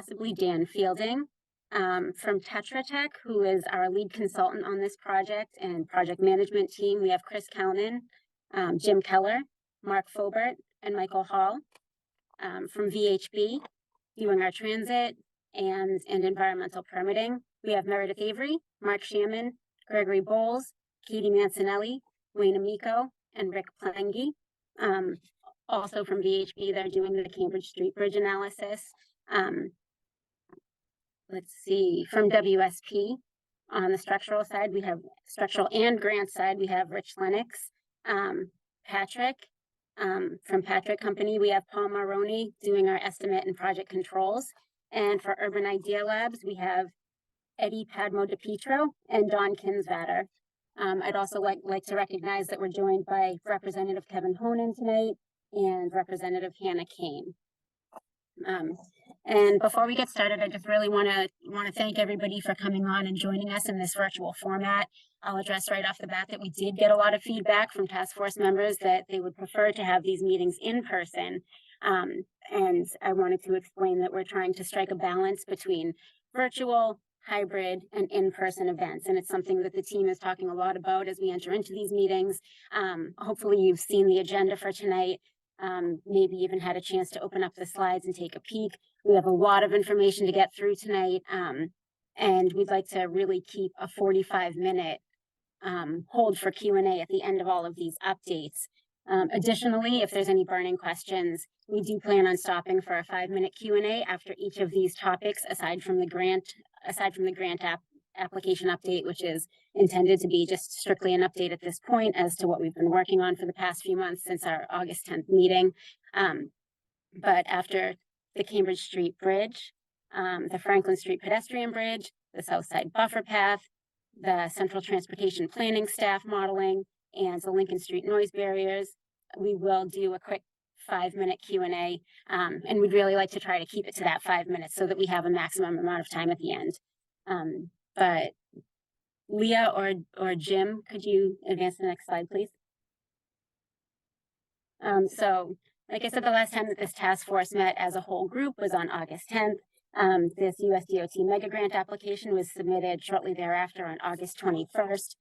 possibly Dan Fielding. From Tetra Tech, who is our lead consultant on this project and project management team, we have Chris Kalnin, Jim Keller, Mark Fobert, and Michael Hall. From VHB, doing our transit and environmental permitting, we have Meredith Avery, Mark Shaman, Gregory Bowles, Katie Mancinelli, Wayne Amico, and Rick Plengi. Also from VHB, they're doing the Cambridge Street Bridge analysis. Let's see, from WSP, on the structural side, we have structural and grant side, we have Rich Lennox, Patrick, from Patrick Company, we have Paul Maroney doing our estimate and project controls. And for Urban Idea Labs, we have Eddie Padmo DePietro and Don Kinsvatter. I'd also like to recognize that we're joined by Representative Kevin Honan tonight and Representative Hannah Kane. And before we get started, I just really want to thank everybody for coming on and joining us in this virtual format. I'll address right off the bat that we did get a lot of feedback from task force members that they would prefer to have these meetings in person. And I wanted to explain that we're trying to strike a balance between virtual, hybrid, and in-person events. And it's something that the team is talking a lot about as we enter into these meetings. Hopefully you've seen the agenda for tonight. Maybe even had a chance to open up the slides and take a peek. We have a lot of information to get through tonight, and we'd like to really keep a 45-minute hold for Q&A at the end of all of these updates. Additionally, if there's any burning questions, we do plan on stopping for a 5-minute Q&A after each of these topics, aside from the grant application update, which is intended to be just strictly an update at this point as to what we've been working on for the past few months since our August 10th meeting. But after the Cambridge Street Bridge, the Franklin Street Pedestrian Bridge, the South Side Buffer Path, the Central Transportation Planning Staff Modeling, and the Lincoln Street Noise Barriers, we will do a quick 5-minute Q&A, and we'd really like to try to keep it to that 5 minutes so that we have a maximum amount of time at the end. But Leah or Jim, could you advance the next slide, please? So, like I said, the last time that this task force met as a whole group was on August 10th. This USDOT mega grant application was submitted shortly thereafter on August 21st.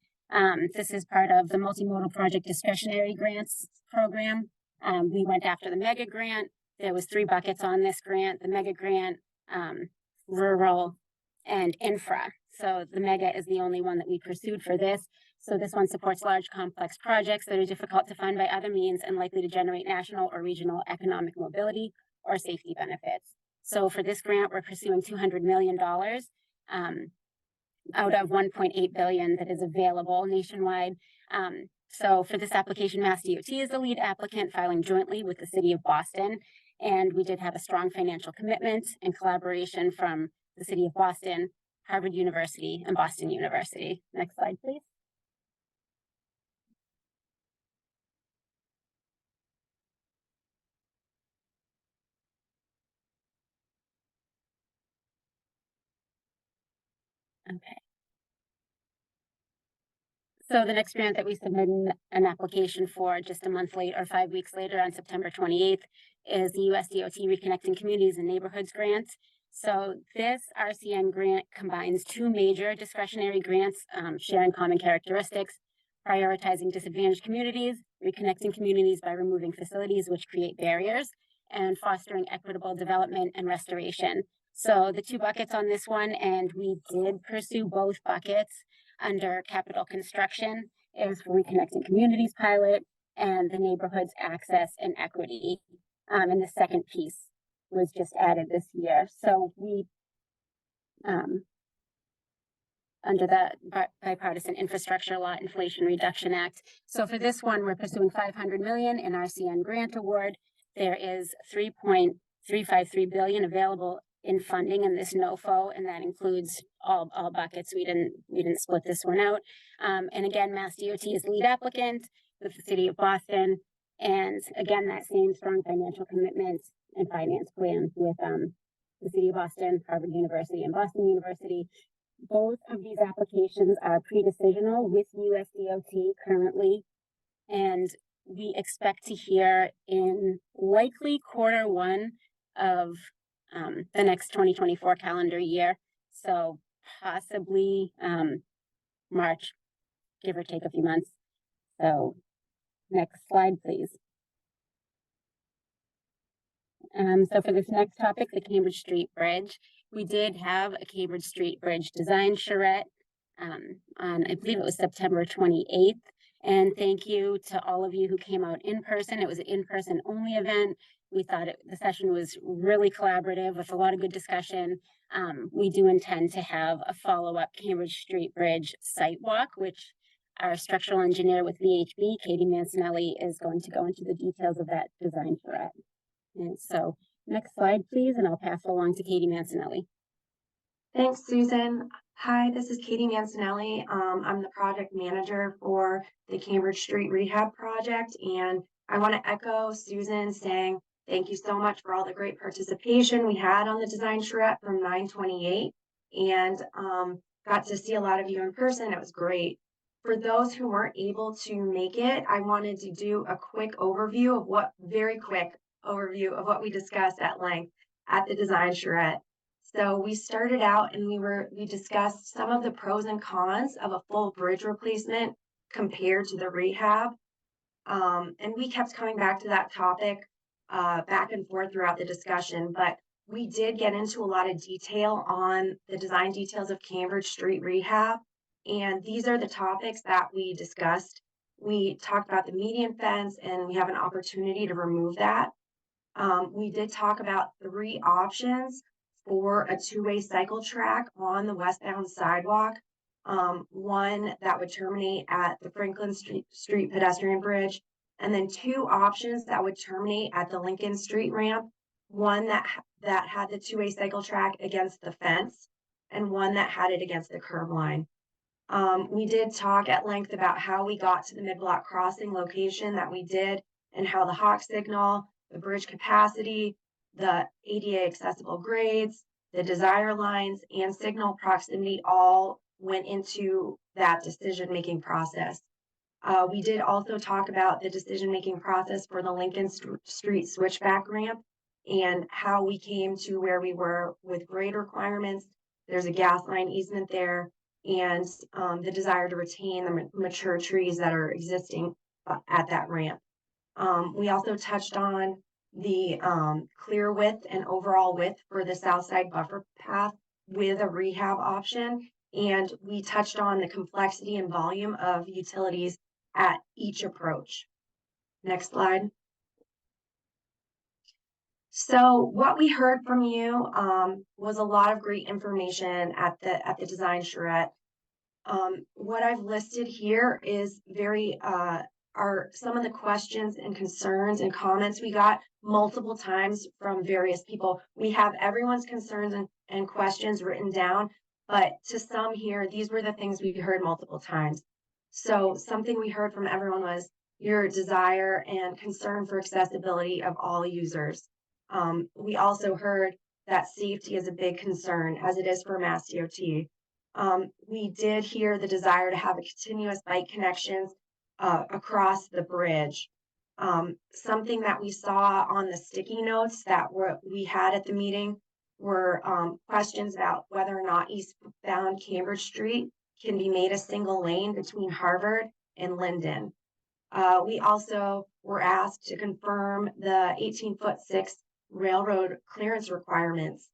This is part of the Multimodal Project Discretionary Grants program. We went after the mega grant. There was 3 buckets on this grant: the mega grant, rural, and infra. So the mega is the only one that we pursued for this. So this one supports large complex projects that are difficult to fund by other means and likely to generate national or regional economic mobility or safety benefits. So for this grant, we're pursuing $200 million out of $1.8 billion that is available nationwide. So for this application, Mass DOT is the lead applicant, filing jointly with the City of Boston. And we did have a strong financial commitment and collaboration from the City of Boston, Harvard University, and Boston University. Next slide, please. Okay. So the next grant that we submitted an application for just a month late or 5 weeks later on September 28th is the USDOT Reconnecting Communities and Neighborhoods grant. So this RCN grant combines 2 major discretionary grants, sharing common characteristics: prioritizing disadvantaged communities, reconnecting communities by removing facilities which create barriers, and fostering equitable development and restoration. So the 2 buckets on this one, and we did pursue both buckets under capital construction, is for Reconnecting Communities pilot and the neighborhoods access and equity. And the second piece was just added this year. So we, under the Bipartisan Infrastructure Law Inflation Reduction Act. So for this one, we're pursuing $500 million in RCN grant award. There is $3.353 billion available in funding in this NOFO, and that includes all buckets. We didn't split this one out. And again, Mass DOT is lead applicant with the City of Boston, and again, that same strong financial commitment and finance plan with the City of Boston, Harvard University, and Boston University. Both of these applications are pre-decisional with USDOT currently, and we expect to hear in likely Q1 of the next 2024 calendar year. So possibly March, give or take a few months. So next slide, please. So for this next topic, the Cambridge Street Bridge, we did have a Cambridge Street Bridge design charrette on, I believe it was September 28th. And thank you to all of you who came out in person. It was an in-person only event. We thought the session was really collaborative with a lot of good discussion. We do intend to have a follow-up Cambridge Street Bridge site walk, which our structural engineer with VHB, Katie Mancinelli, is going to go into the details of that design charrette. And so next slide, please, and I'll pass it along to Katie Mancinelli. Thanks, Susan. Hi, this is Katie Mancinelli. I'm the project manager for the Cambridge Street Rehab project, and I want to echo Susan saying thank you so much for all the great participation we had on the design charrette from 9/28, and got to see a lot of you in person. It was great. For those who weren't able to make it, I wanted to do a very quick overview of what we discussed at length at the design charrette. So we started out and we discussed some of the pros and cons of a full bridge replacement compared to the rehab. And we kept coming back to that topic back and forth throughout the discussion, but we did get into a lot of detail on the design details of Cambridge Street Rehab. And these are the topics that we discussed. We talked about the median fence, and we have an opportunity to remove that. We did talk about 3 options for a 2-way cycle track on the westbound sidewalk. One that would terminate at the Franklin Street pedestrian bridge, and then 2 options that would terminate at the Lincoln Street ramp. One that had the 2-way cycle track against the fence, and one that had it against the curb line. We did talk at length about how we got to the mid-block crossing location that we did, and how the hawk signal, the bridge capacity, the ADA accessible grades, the desire lines, and signal proximity all went into that decision-making process. We did also talk about the decision-making process for the Lincoln Street switchback ramp and how we came to where we were with grade requirements. There's a gas line easement there, and the desire to retain the mature trees that are existing at that ramp. We also touched on the clear width and overall width for the south side buffer path with a rehab option, and we touched on the complexity and volume of utilities at each approach. Next slide. So what we heard from you was a lot of great information at the design charrette. What I've listed here is are some of the questions and concerns and comments we got multiple times from various people. We have everyone's concerns and questions written down, but to some here, these were the things we heard multiple times. So something we heard from everyone was your desire and concern for accessibility of all users. We also heard that safety is a big concern, as it is for Mass DOT. We did hear the desire to have a continuous bike connections across the bridge. Something that we saw on the sticky notes that we had at the meeting were questions about whether or not eastbound Cambridge Street can be made a single lane between Harvard and Linden. We also were asked to confirm the 18'6" railroad clearance requirements.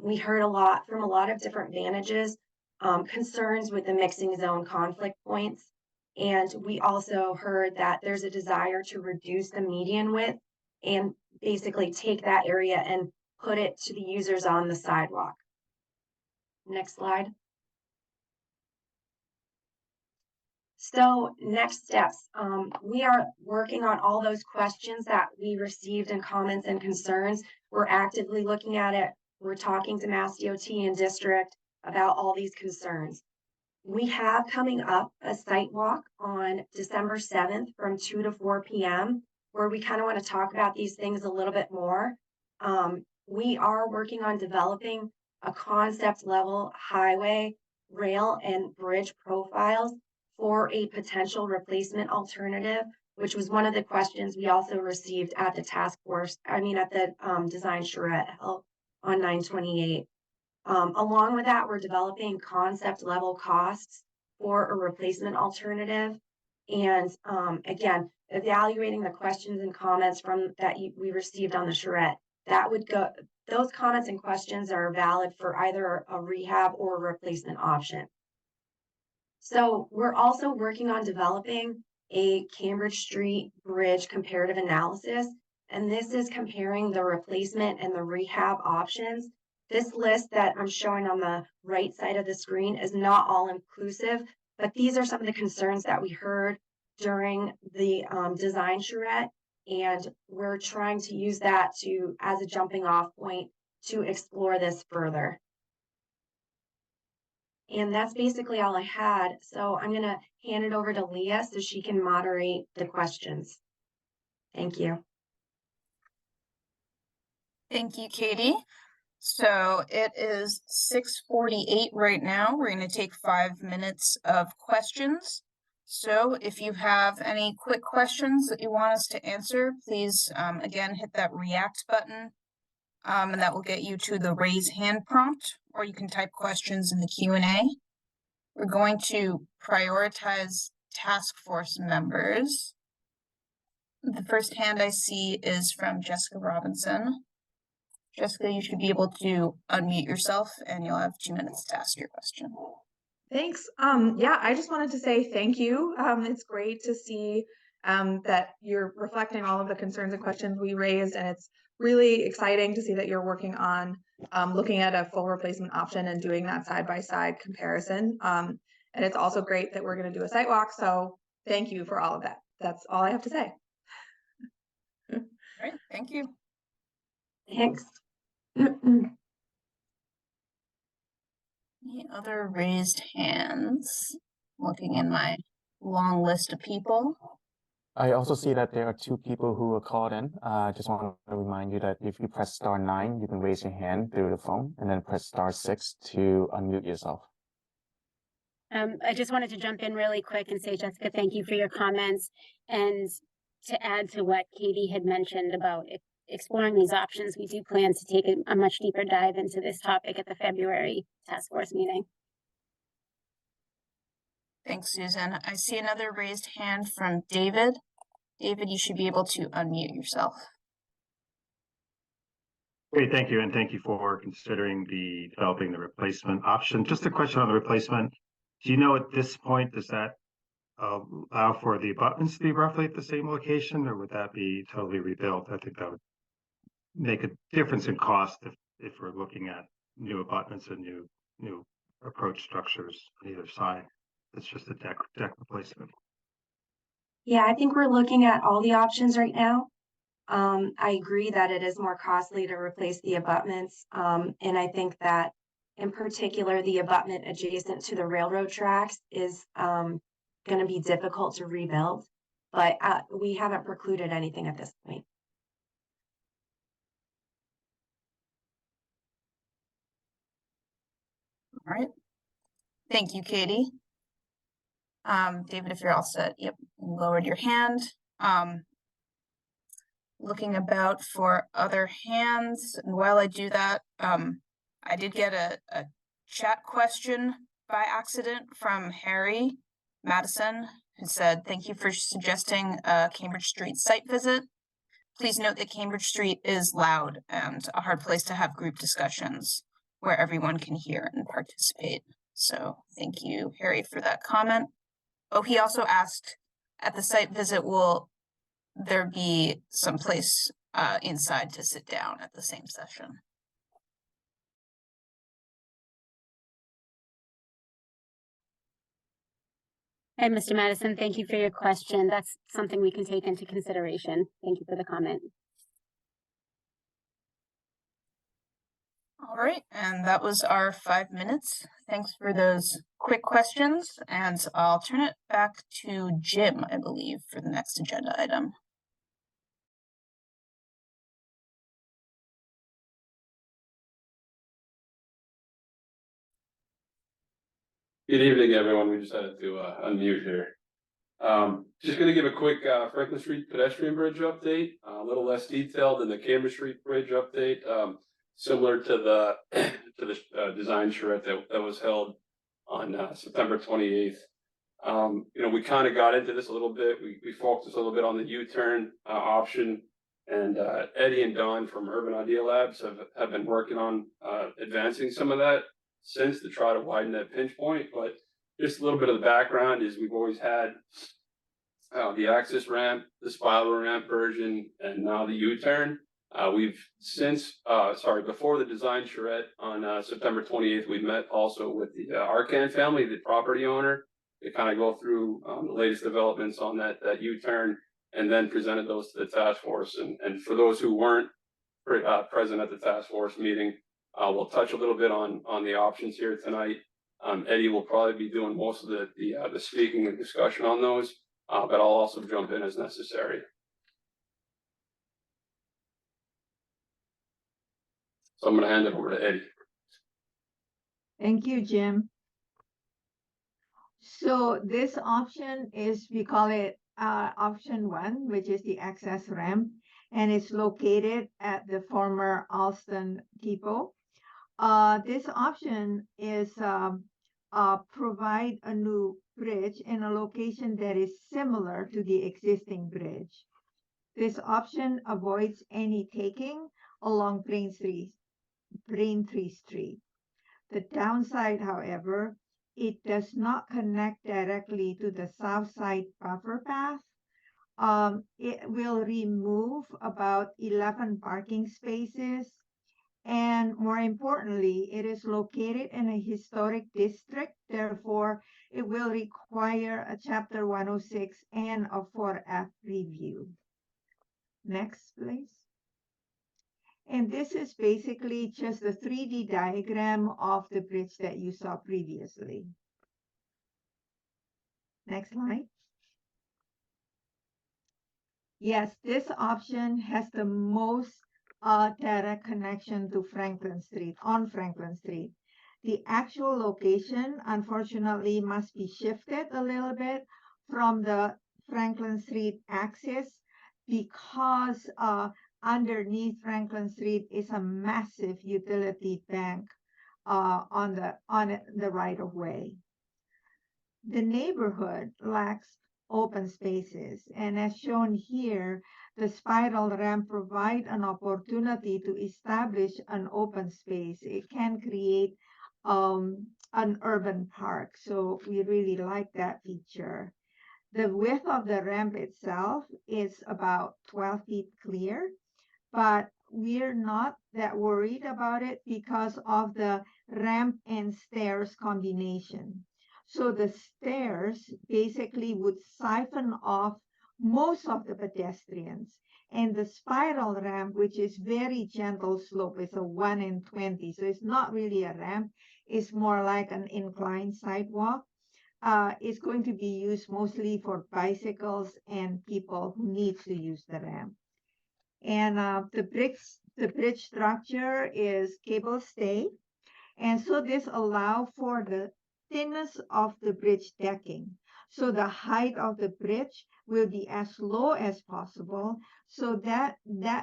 We heard from a lot of different vantages, concerns with the mixing zone conflict points. And we also heard that there's a desire to reduce the median width and basically take that area and put it to the users on the sidewalk. Next slide. So next steps, we are working on all those questions that we received in comments and concerns. We're actively looking at it. We're talking to Mass DOT and district about all these concerns. We have coming up a site walk on December 7th from 2 to 4 p.m. where we kind of want to talk about these things a little bit more. We are working on developing a concept level highway, rail, and bridge profiles for a potential replacement alternative, which was one of the questions we also received at the task force, at the design charrette on 928. Along with that, we're developing concept level costs for a replacement alternative. And again, evaluating the questions and comments from that we received on the charrette. That would go, those comments and questions are valid for either a rehab or a replacement option. So we're also working on developing a Cambridge Street Bridge comparative analysis. And this is comparing the replacement and the rehab options. This list that I'm showing on the right side of the screen is not all inclusive, but these are some of the concerns that we heard during the design charrette. And we're trying to use that as a jumping off point to explore this further. And that's basically all I had. So I'm going to hand it over to Leah so she can moderate the questions. Thank you. Thank you, Katie. So it is 6:48 right now. We're going to take 5 minutes of questions. So if you have any quick questions that you want us to answer, please, again, hit that react button. And that will get you to the raise hand prompt, or you can type questions in the Q&A. We're going to prioritize task force members. The first hand I see is from Jessica Robinson. Jessica, you should be able to unmute yourself and you'll have 2 minutes to ask your question. Thanks. Yeah, I just wanted to say thank you. It's great to see that you're reflecting all of the concerns and questions we raised, and it's really exciting to see that you're working on looking at a full replacement option and doing that side-by-side comparison. And it's also great that we're going to do a site walk, so thank you for all of that. That's all I have to say. All right, thank you. Thanks. Any other raised hands? Looking in my long list of people. I also see that there are 2 people who are called in. I just want to remind you that if you press *9, you can raise your hand through the phone, and then press *6 to unmute yourself. I just wanted to jump in really quick and say, Jessica, thank you for your comments. And to add to what Katie had mentioned about exploring these options, we do plan to take a much deeper dive into this topic at the February task force meeting. Thanks, Susan. I see another raised hand from David. David, you should be able to unmute yourself. Great, thank you. And thank you for considering developing the replacement option. Just a question on the replacement. Do you know at this point, does that allow for the abutments to be roughly at the same location, or would that be totally rebuilt? I think that would make a difference in cost if we're looking at new abutments and new approach structures on either side. It's just a deck replacement. Yeah, I think we're looking at all the options right now. I agree that it is more costly to replace the abutments. And I think that in particular, the abutment adjacent to the railroad tracks is going to be difficult to rebuild, but we haven't precluded anything at this point. All right. Thank you, Katie. David, if you're all set, yep, you lowered your hand. Looking about for other hands, and while I do that, I did get a chat question by accident from Harry Madison, who said, "Thank you for suggesting a Cambridge Street site visit. Please note that Cambridge Street is loud and a hard place to have group discussions where everyone can hear and participate." So thank you, Harry, for that comment. Oh, he also asked, at the site visit, will there be some place inside to sit down at the same session? Hi, Mr. Madison, thank you for your question. That's something we can take into consideration. Thank you for the comment. All right, and that was our 5 minutes. Thanks for those quick questions, and I'll turn it back to Jim, I believe, for the next agenda item. Good evening, everyone. We just had to unmute here. Just going to give a quick Franklin Street pedestrian bridge update, a little less detailed than the Cambridge Street bridge update. similar to the to the design charrette that was held on September 28th. We kind of got into this a little bit. We focused a little bit on the U-turn option, and Eddie and Don from Urban Idea Labs have been working on advancing some of that since to try to widen that pinch point. But just a little bit of the background is we've always had the access ramp, the spiral ramp version, and now the U-turn. We've since, before the design charrette on September 28th, we met also with the Arcan family, the property owner, to kind of go through the latest developments on that U-turn, and then presented those to the task force. And for those who weren't present at the task force meeting, we'll touch a little bit on the options here tonight. Eddie will probably be doing most of the speaking and discussion on those, but I'll also jump in as necessary. So I'm going to hand it over to Eddie. Thank you, Jim. So this option is, we call it option 1, which is the access ramp, and it's located at the former Allston Depot. This option is provide a new bridge in a location that is similar to the existing bridge. This option avoids any taking along Braintree Street. The downside, however, it does not connect directly to the south side buffer path. It will remove about 11 parking spaces. And more importantly, it is located in a historic district. Therefore, it will require a Chapter 106 and a 4F review. Next, please. And this is basically just a 3D diagram of the bridge that you saw previously. Next slide. Yes, this option has the most direct connection to Franklin Street, on Franklin Street. The actual location, unfortunately, must be shifted a little bit from the Franklin Street axis because underneath Franklin Street is a massive utility bank on the right of way. The neighborhood lacks open spaces, and as shown here, the spiral ramp provides an opportunity to establish an open space. It can create an urban park, so we really like that feature. The width of the ramp itself is about 12 feet clear, but we're not that worried about it because of the ramp and stairs combination. So the stairs basically would siphon off most of the pedestrians, and the spiral ramp, which is very gentle slope, is a 1 in 20. So it's not really a ramp, it's more like an inclined sidewalk. It's going to be used mostly for bicycles and people who need to use the ramp. And the bridge structure is cable stay. And so this allows for the thinness of the bridge decking. So the height of the bridge will be as low as possible. So that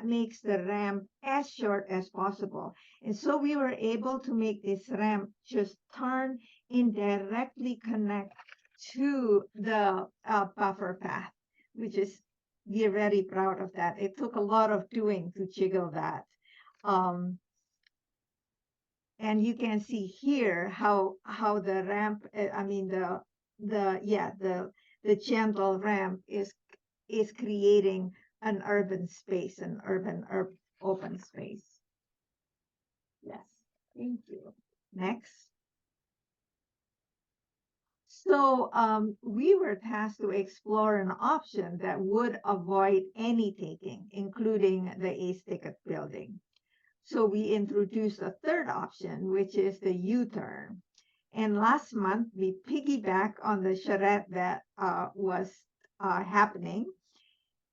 makes the ramp as short as possible. And so we were able to make this ramp just turn and directly connect to the buffer path, which is, we're very proud of that. It took a lot of doing to jiggle that. And you can see here how the ramp, the gentle ramp is creating an urban space, an urban open space. Yes, thank you. Next. So we were tasked to explore an option that would avoid any taking, including the Ace Ticket building. So we introduced a third option, which is the U-turn. And last month, we piggybacked on the charrette that was happening.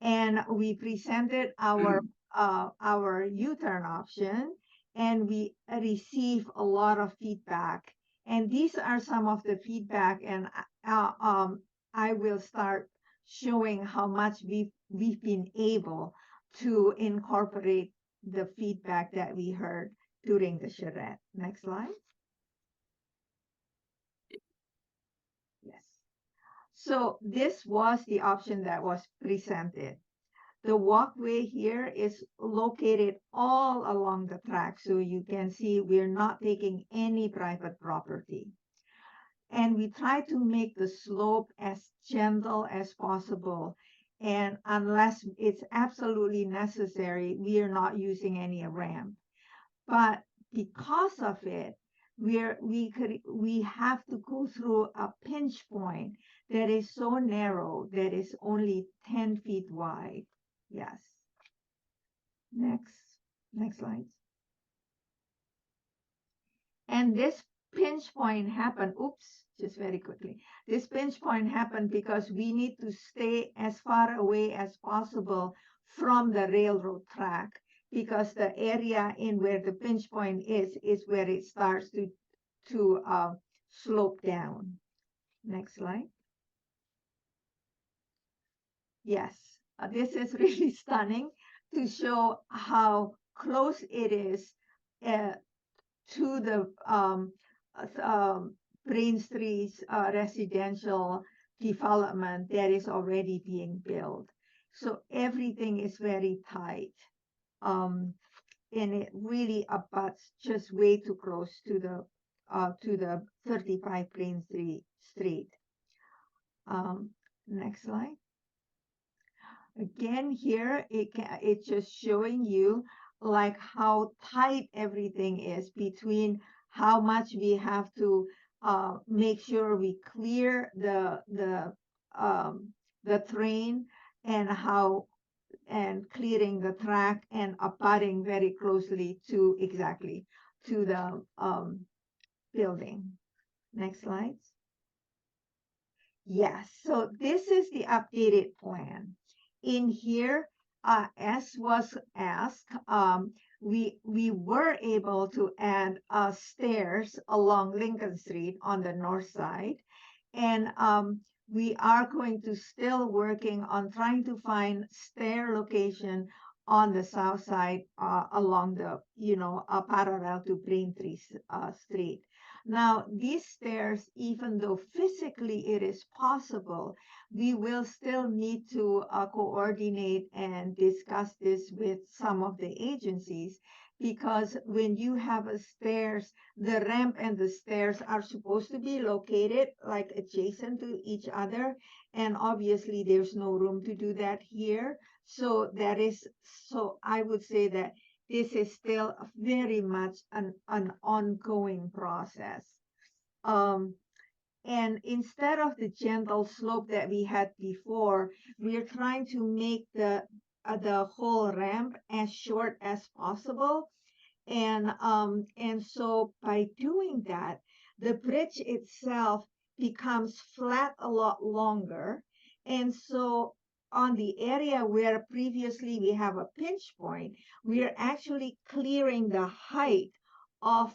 And we presented our U-turn option, and we received a lot of feedback. And these are some of the feedback, and I will start showing how much we've been able to incorporate the feedback that we heard during the charrette. Next slide. Yes. So this was the option that was presented. The walkway here is located all along the track, so you can see we're not taking any private property. And we try to make the slope as gentle as possible. And unless it's absolutely necessary, we are not using any ramp. But because of it, we have to go through a pinch point that is so narrow that is only 10 feet wide. Yes. Next slide. And this pinch point happened, just very quickly. This pinch point happened because we need to stay as far away as possible from the railroad track, because the area in where the pinch point is where it starts to slope down. Next slide. Yes, this is really stunning to show how close it is to the Brain Street's residential development that is already being built. So everything is very tight. And it really abuts just way too close to the 35 Brain Street. Next slide. Again, here it's just showing you like how tight everything is between how much we have to make sure we clear the train and clearing the track and abutting very closely to the building. Next slide. Yes, so this is the updated plan. In here, as was asked, we were able to add stairs along Lincoln Street on the north side, and we are going to still working on trying to find stair location on the south side along the parallel to Braintree Street. Now, these stairs, even though physically it is possible, we will still need to coordinate and discuss this with some of the agencies, because when you have a stairs, the ramp and the stairs are supposed to be located like adjacent to each other. And obviously there's no room to do that here. So I would say that this is still very much an ongoing process. And instead of the gentle slope that we had before, we're trying to make the whole ramp as short as possible. And so by doing that, the bridge itself becomes flat a lot longer. And so on the area where previously we have a pinch point, we are actually clearing the height of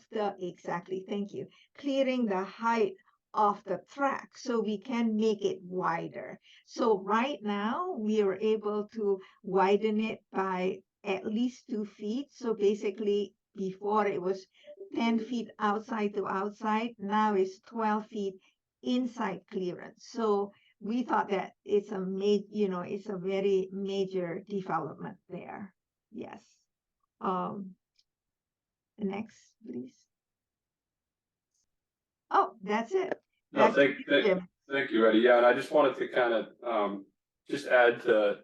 clearing the height of the track so we can make it wider. So right now we are able to widen it by at least 2 feet. So basically before it was 10 feet outside to outside, now it's 12 feet inside clearance. So we thought that it's a very major development there. Yes. Next, please. Oh, that's it. No, Back to you, Jim. thank you, Eddie. Yeah, and I just wanted to kind of just add to,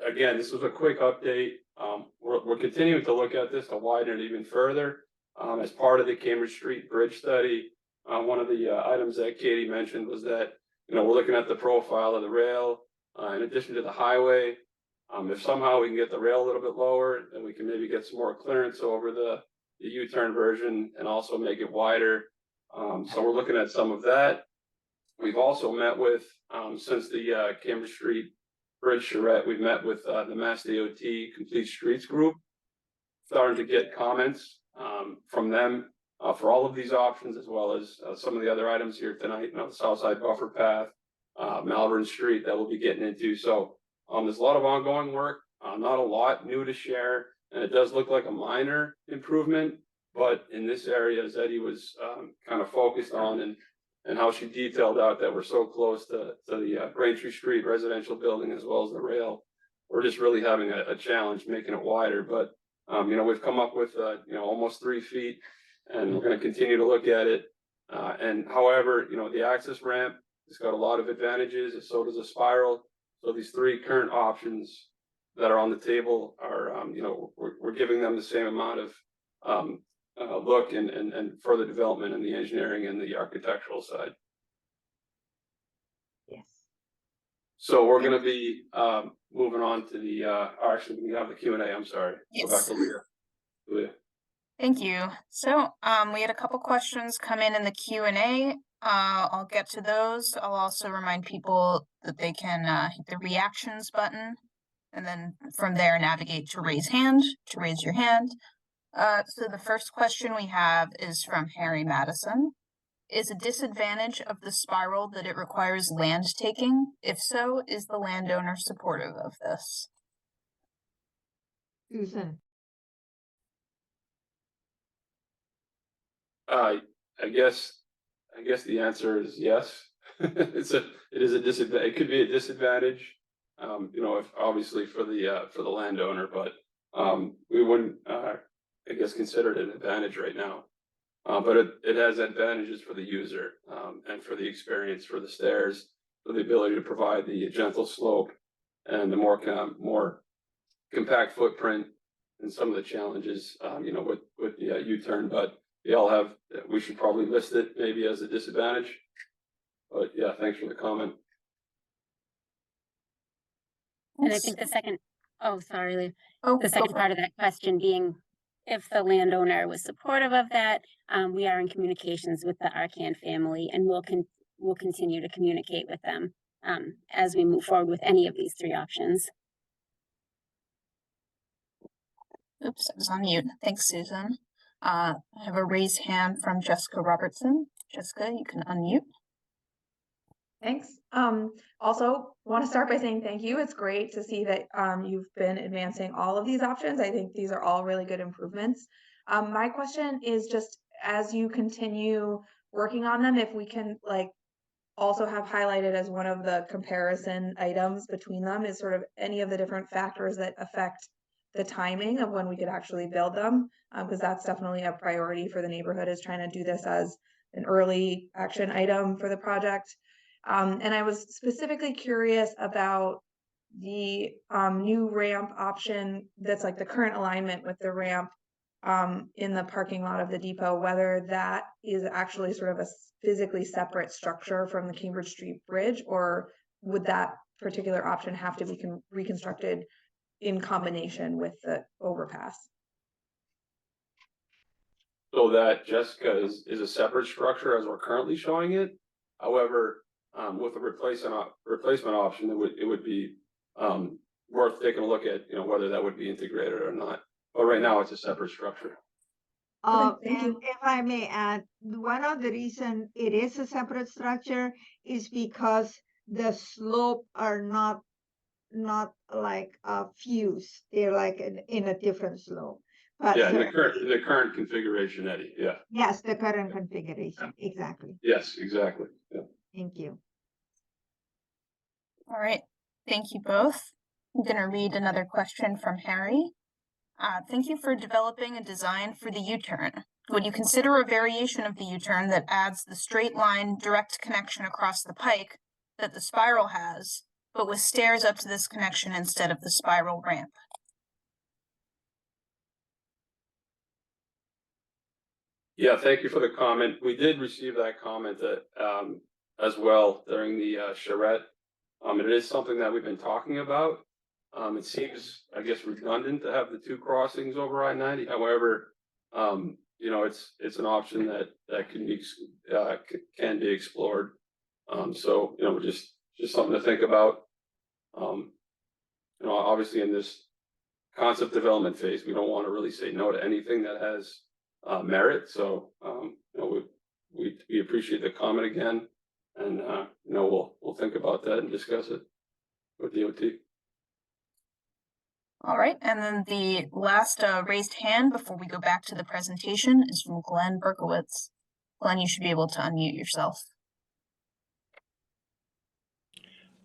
again, this was a quick update. We're continuing to look at this to widen it even further. As part of the Cambridge Street Bridge study, one of the items that Katie mentioned was that, we're looking at the profile of the rail in addition to the highway. If somehow we can get the rail a little bit lower, then we can maybe get some more clearance over the U-turn version and also make it wider. So we're looking at some of that. We've also met with, since the Cambridge Street Bridge charrette, we've met with the Mass DOT Complete Streets Group, starting to get comments from them for all of these options, as well as some of the other items here tonight, the South Side Buffer Path, Malvern Street that we'll be getting into. So there's a lot of ongoing work, not a lot new to share, and it does look like a minor improvement, But in this area, as Eddie was kind of focused on and how she detailed out that we're so close to the Braintree Street residential building as well as the rail, we're just really having a challenge making it wider. But, we've come up with, almost 3 feet, and we're going to continue to look at it. And however, the access ramp, it's got a lot of advantages, and so does a spiral. So these 3 current options that are on the table are, we're giving them the same amount of look and further development in the engineering and the architectural side. Yes. So we're going to be moving on to the, actually, we have the Q&A, I'm sorry. Go back Yes. to Leah. Leah. Thank you. So, we had a couple questions come in the Q&A. I'll get to those. I'll also remind people that they can hit the reactions button, and then from there navigate to raise your hand. So the first question we have is from Harry Madison. Is a disadvantage of the spiral that it requires land taking? If so, is the landowner supportive of this? Susan, I guess the answer is yes. It is a disadvantage. It could be a disadvantage, if obviously for the landowner, but we wouldn't, I guess, consider it an advantage right now. But it has advantages for the user, and for the experience, for the stairs, for the ability to provide the gentle slope and the more compact footprint, and some of the challenges, with the U-turn, but we should probably list it maybe as a disadvantage. But yeah, thanks for the comment. And I think the second, oh, sorry, Lee. Oh, The second part of that question being if the landowner was supportive of that, we are in communications with the Arcan family, and we'll continue to communicate with them as we move forward with any of these 3 options. Oops, I was on mute. Thanks, Susan. I have a raised hand from Jessica Robertson. Jessica, you can unmute. Thanks. Also want to start by saying thank you. It's great to see that you've been advancing all of these options. I think these are all really good improvements. My question is just as you continue working on them, if we can also have highlighted as one of the comparison items between them is sort of any of the different factors that affect the timing of when we could actually build them, because that's definitely a priority for the neighborhood, is trying to do this as an early action item for the project. And I was specifically curious about the new ramp option that's like the current alignment with the ramp in the parking lot of the depot, whether that is actually sort of a physically separate structure from the Cambridge Street Bridge, or would that particular option have to be reconstructed in combination with the overpass? So that, Jessica, is a separate structure as we're currently showing it. However, with a replacement option, it would be worth taking a look at, whether that would be integrated or not. But right now, it's a separate structure. Thank and you. if I may add, one of the reason it is a separate structure is because the slope are not like fused. They're like in a different slope. But Yeah, in the current configuration, Eddie. Yeah. yes, the current configuration, exactly. Yes, exactly. Yeah. Thank you. All right. Thank you both. I'm going to read another question from Harry. Thank you for developing a design for the U-turn. Would you consider a variation of the U-turn that adds the straight line direct connection across the pike that the spiral has, but with stairs up to this connection instead of the spiral ramp? Yeah, thank you for the comment. We did receive that comment as well during the charrette. It is something that we've been talking about. It seems, I guess, redundant to have the 2 crossings over I-90. However, it's an option that can be explored. So, just something to think about. Obviously in this concept development phase, we don't want to really say no to anything that has merit. So, we appreciate the comment again, and we'll think about that and discuss it with DOT. All right, and then the last raised hand before we go back to the presentation is from Glenn Berkowitz. Glenn, you should be able to unmute yourself.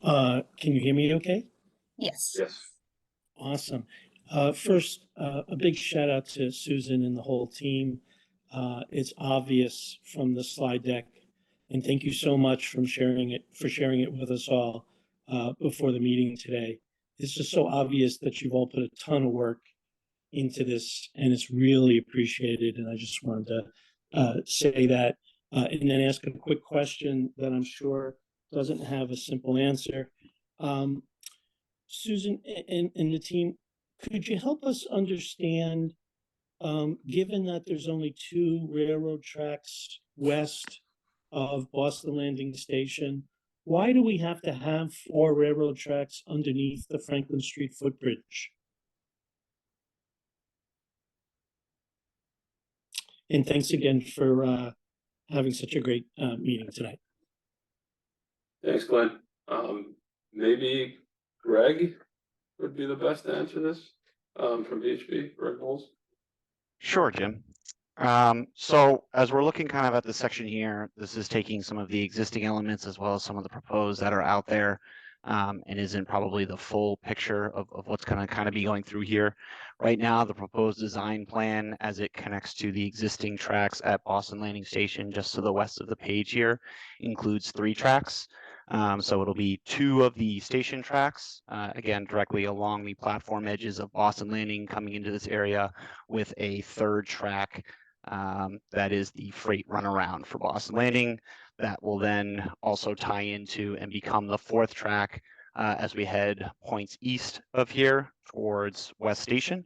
Can you hear me okay? Yes. Yes. Awesome. First, a big shout out to Susan and the whole team. It's obvious from the slide deck, and thank you so much for sharing it with us all before the meeting today. It's just so obvious that you've all put a ton of work into this, and it's really appreciated. And I just wanted to say that, and then ask a quick question that I'm sure doesn't have a simple answer. Susan and the team, could you help us understand, given that there's only 2 railroad tracks west of Boston Landing Station, why do we have to have 4 railroad tracks underneath the Franklin Street footbridge? And thanks again for having such a great meeting tonight. Thanks, Glenn. Maybe Greg would be the best to answer this from VHB, Greg Bowles. Sure, Jim. So as we're looking kind of at the section here, this is taking some of the existing elements as well as some of the proposed that are out there, and isn't probably the full picture of what's going to kind of be going through here. Right now, the proposed design plan as it connects to the existing tracks at Boston Landing Station just to the west of the page here includes 3 tracks. So it'll be 2 of the station tracks, again, directly along the platform edges of Boston Landing coming into this area, with a 3rd track that is the freight runaround for Boston Landing. That will then also tie into and become the 4th track as we head points east of here towards West Station,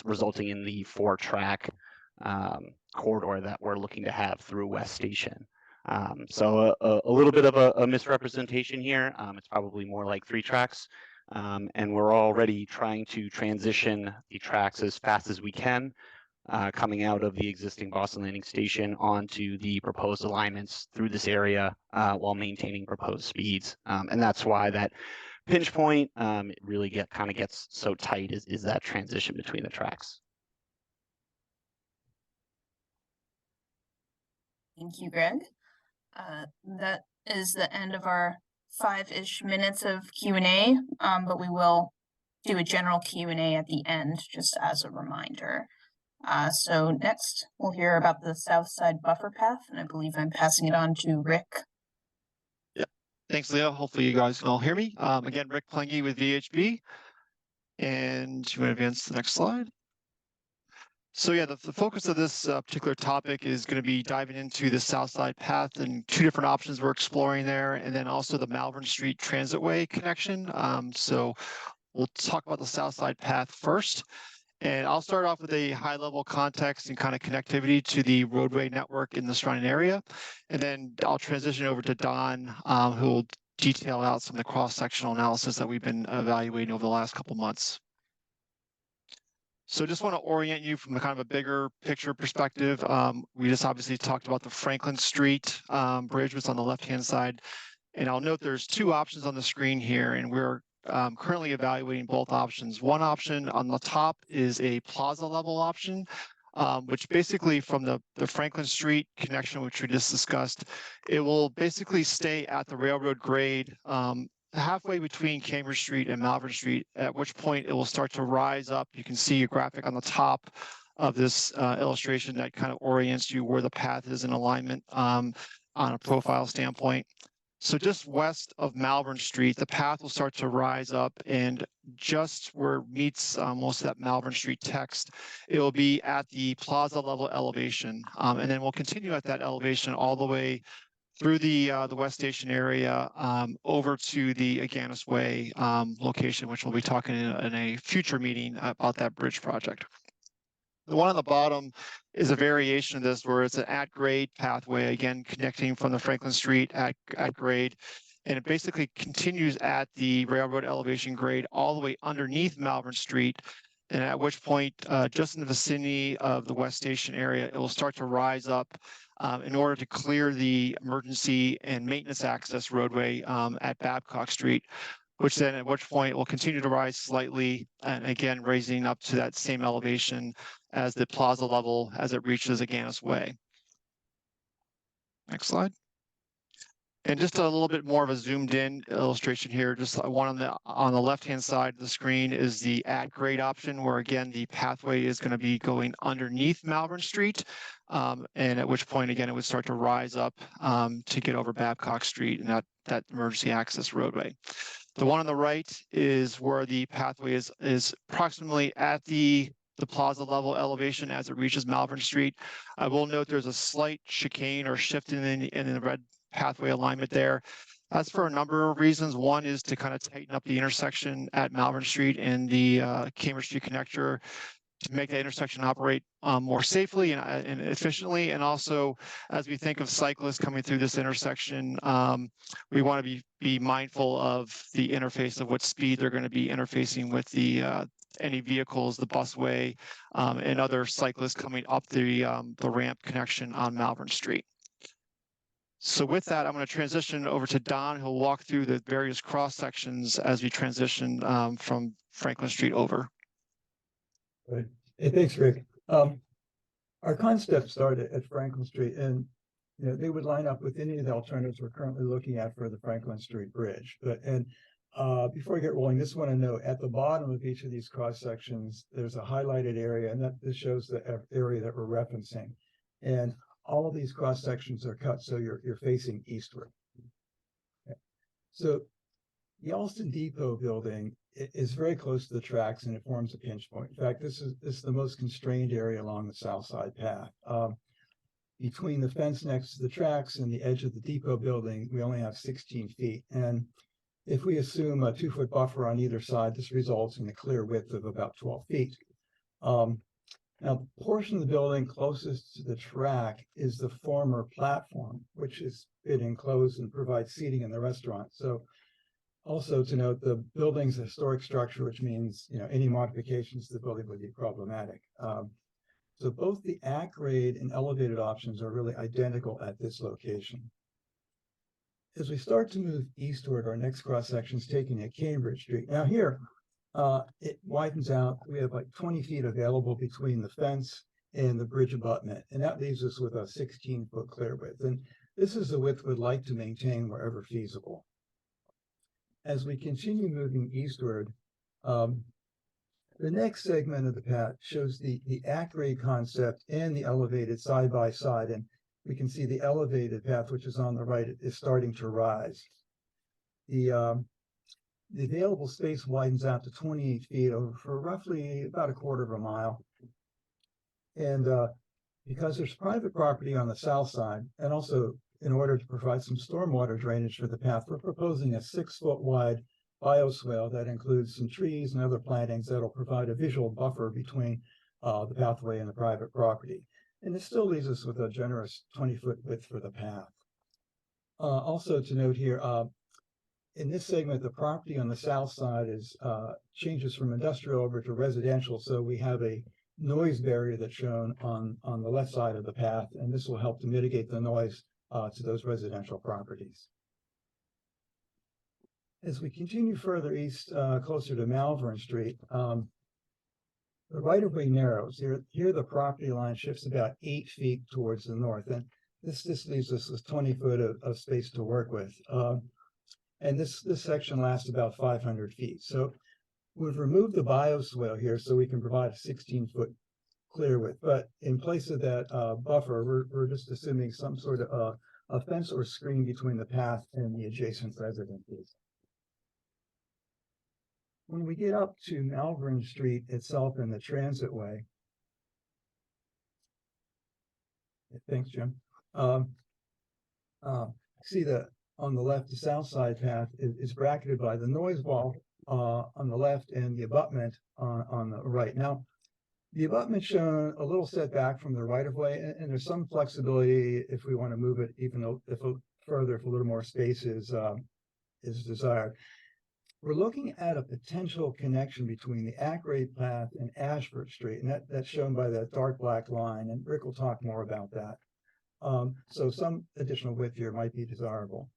resulting in the 4-track corridor that we're looking to have through West Station. So a little bit of a misrepresentation here. It's probably more like 3 tracks, and we're already trying to transition the tracks as fast as we can, coming out of the existing Boston Landing Station onto the proposed alignments through this area while maintaining proposed speeds. And that's why that pinch point it really gets so tight is that transition between the tracks. Thank you, Greg. That is the end of our 5-ish minutes of Q&A, but we will do a general Q&A at the end, just as a reminder. So next, we'll hear about the South Side Buffer Path, and I believe I'm passing it on to Rick. Yeah, thanks, Leah. Hopefully you guys can all hear me. Again, Rick Plengy with VHB. And you want to advance to the next slide? So yeah, the focus of this particular topic is going to be diving into the South Side Path and 2 different options we're exploring there, and then also the Malvern Street Transitway connection. So we'll talk about the South Side Path first. And I'll start off with a high-level context and kind of connectivity to the roadway network in the surrounding area. And then I'll transition over to Don, who will detail out some of the cross-sectional analysis that we've been evaluating over the last couple months. So just want to orient you from the kind of a bigger picture perspective. We just obviously talked about the Franklin Street bridge, was on the left-hand side. And I'll note there's 2 options on the screen here, and we're currently evaluating both options. One option on the top is a plaza level option, which basically from the Franklin Street connection, which we just discussed, it will basically stay at the railroad grade halfway between Cambridge Street and Malvern Street, at which point it will start to rise up. You can see a graphic on the top of this illustration that kind of orients you where the path is in alignment on a profile standpoint. So just west of Malvern Street, the path will start to rise up, and just where it meets most of that Malvern Street text, it will be at the plaza level elevation. And then we'll continue at that elevation all the way through the West Station area over to the Aganis Way location, which we'll be talking in a future meeting about that bridge project. The one on the bottom is a variation of this where it's an at-grade pathway, again, connecting from the Franklin Street at grade. And it basically continues at the railroad elevation grade all the way underneath Malvern Street. And at which point, just in the vicinity of the West Station area, it will start to rise up in order to clear the emergency and maintenance access roadway at Babcock Street, which then at which point will continue to rise slightly, and again, raising up to that same elevation as the plaza level as it reaches Aganis Way. Next slide. And just a little bit more of a zoomed in illustration here, just one on the left-hand side of the screen is the at-grade option, where again, the pathway is going to be going underneath Malvern Street. And at which point, again, it would start to rise up to get over Babcock Street and that emergency access roadway. The one on the right is where the pathway is approximately at the plaza level elevation as it reaches Malvern Street. I will note there's a slight chicane or shift in the red pathway alignment there. That's for a number of reasons. One is to kind of tighten up the intersection at Malvern Street and the Cambridge Street connector to make that intersection operate more safely and efficiently. And also, as we think of cyclists coming through this intersection, we want to be mindful of the interface of what speed they're going to be interfacing with the any vehicles, the busway, and other cyclists coming up the ramp connection on Malvern Street. So with that, I'm going to transition over to Don, who'll walk through the various cross sections as we transition from Franklin Street over. Right. Hey, thanks, Rick. Our concept started at Franklin Street, and they would line up with any of the alternatives we're currently looking at for the Franklin Street Bridge. Before I get rolling, just want to note at the bottom of each of these cross sections, there's a highlighted area, and this shows the area that we're referencing. And all of these cross sections are cut so you're facing eastward. Okay. So the Allston Depot building is very close to the tracks, and it forms a pinch point. In fact, this is the most constrained area along the south side path. Between the fence next to the tracks and the edge of the depot building, we only have 16 feet. And if we assume a 2-foot buffer on either side, this results in a clear width of about 12 feet. Now, the portion of the building closest to the track is the former platform, which is been enclosed and provides seating in the restaurant. So also to note, the building's a historic structure, which means any modifications to the building would be problematic. So both the at-grade and elevated options are really identical at this location. As we start to move eastward, our next cross section is taking at Cambridge Street. Now here, it widens out. We have like 20 feet available between the fence and the bridge abutment, and that leaves us with a 16-foot clear width. And this is the width we'd like to maintain wherever feasible. As we continue moving eastward, the next segment of the path shows the at-grade concept and the elevated side by side, and we can see the elevated path, which is on the right, is starting to rise. The available space widens out to 28 feet for roughly about a quarter of a mile. And because there's private property on the south side, and also in order to provide some stormwater drainage for the path, we're proposing a 6-foot wide bioswale that includes some trees and other plantings that'll provide a visual buffer between the pathway and the private property. And this still leaves us with a generous 20-foot width for the path. Also to note here, in this segment, the property on the south side changes from industrial over to residential. So we have a noise barrier that's shown on the left side of the path, and this will help to mitigate the noise to those residential properties. As we continue further east, closer to Malvern Street, the right-of-way narrows. Here the property line shifts about 8 feet towards the north, and this leaves us with 20 foot of space to work with. And this section lasts about 500 feet. So we've removed the bioswale here so we can provide a 16-foot clear width. But in place of that buffer, we're just assuming some sort of a fence or screen between the path and the adjacent residences. When we get up to Malvern Street itself and the transitway, thanks, Jim. See that on the left, the south side path is bracketed by the noise wall on the left and the abutment on the right. Now, the abutment shown a little setback from the right of way, and there's some flexibility if we want to move it even further if a little more space is desired. We're looking at a potential connection between the at-grade path and Ashford Street, and that's shown by that dark black line, and Rick will talk more about that. So some additional width here might be desirable.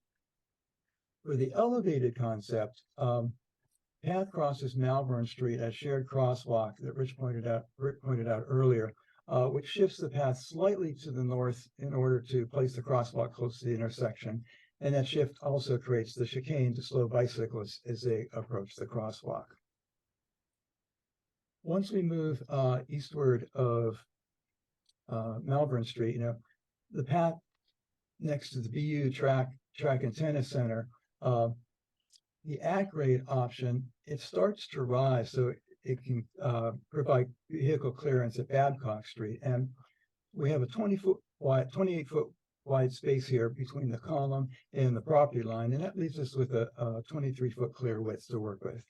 For the elevated concept, path crosses Malvern Street at shared crosswalk that Rick pointed out earlier, which shifts the path slightly to the north in order to place the crosswalk close to the intersection. And that shift also creates the chicane to slow bicyclists as they approach the crosswalk. Once we move eastward of Malvern Street, the path next to the BU track and tennis center, the at-grade option, it starts to rise, so it can provide vehicle clearance at Babcock Street. And we have a 28 foot wide space here between the column and the property line, and that leaves us with a 23 foot clear width to work with.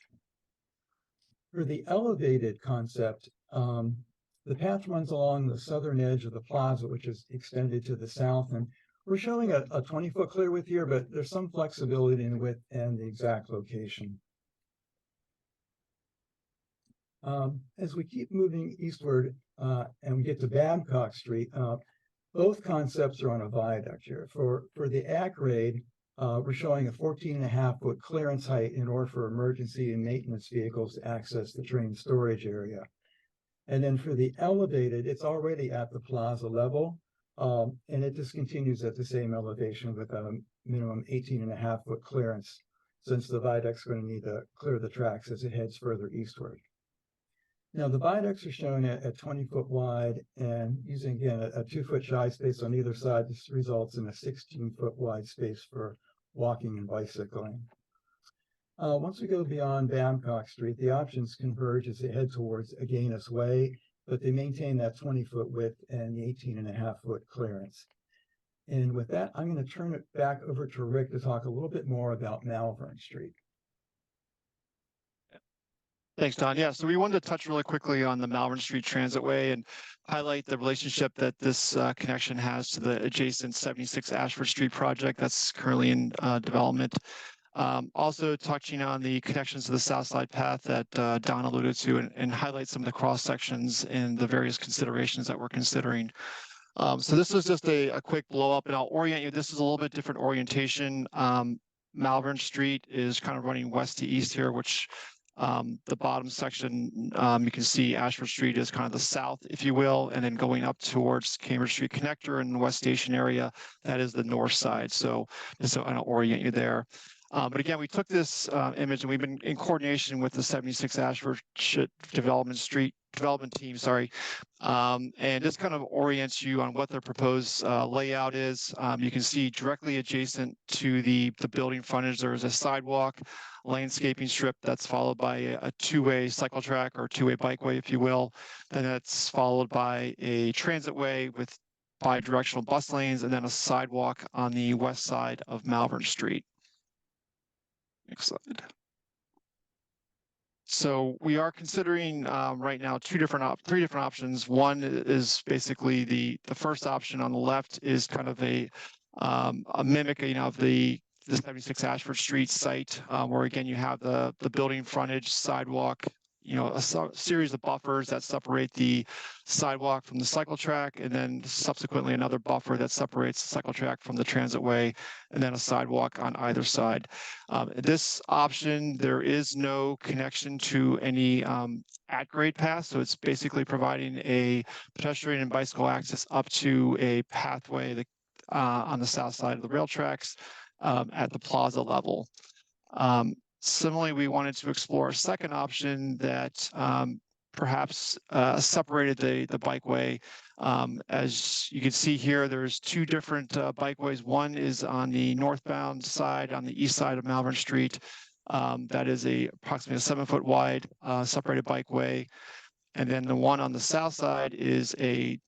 For the elevated concept, the path runs along the southern edge of the plaza, which is extended to the south, and we're showing a 20 foot clear width here, but there's some flexibility in width and the exact location. As we keep moving eastward and we get to Babcock Street, both concepts are on a viaduct here. For the at-grade, we're showing a 14.5 foot clearance height in order for emergency and maintenance vehicles to access the train storage area. And then for the elevated, it's already at the plaza level. And it just continues at the same elevation with a minimum 18.5 foot clearance, since the viaduct's going to need to clear the tracks as it heads further eastward. Now, the viaducts are shown at 20 foot wide, and using, again, a 2 foot shy space on either side, this results in a 16 foot wide space for walking and bicycling. Once we go beyond Babcock Street, the options converge as they head towards Aganis Way, but they maintain that 20 foot width and the 18.5 foot clearance. And with that, I'm going to turn it back over to Rick to talk a little bit more about Malvern Street. Thanks, Don. Yeah, so we wanted to touch really quickly on the Malvern Street Transitway and highlight the relationship that this connection has to the adjacent 76 Ashford Street project that's currently in development. Also touching on the connections to the South Side Path that Don alluded to, and highlight some of the cross sections and the various considerations that we're considering. So this was just a quick blow up, and I'll orient you. This is a little bit different orientation. Malvern Street is kind of running west to east here, which the bottom section, you can see Ashford Street is kind of the south, if you will, and then going up towards Cambridge Street Connector and the West Station area, that is the north side. So just to kind of orient you there. But again, we took this image and we've been in coordination with the 76 Ashford development team, and this kind of orients you on what their proposed layout is. You can see directly adjacent to the building frontage, there is a sidewalk, landscaping strip that's followed by a two-way cycle track or two-way bikeway, if you will. Then that's followed by a transit way with bi-directional bus lanes, and then a sidewalk on the west side of Malvern Street. Next slide. So we are considering right now three different options. One is basically the first option on the left is kind of a mimicking of the 76 Ashford Street site, where again you have the building frontage, sidewalk, a series of buffers that separate the sidewalk from the cycle track, and then subsequently another buffer that separates the cycle track from the transit way, and then a sidewalk on either side. This option, there is no connection to any at-grade path, so it's basically providing a pedestrian and bicycle access up to a pathway that, on the south side of the rail tracks at the plaza level. Similarly, we wanted to explore a second option that perhaps separated the bikeway. As you can see here, there's two different bikeways. One is on the northbound side, on the east side of Malvern Street. That is approximately a 7 foot wide separated bikeway. And then the one on the south side is a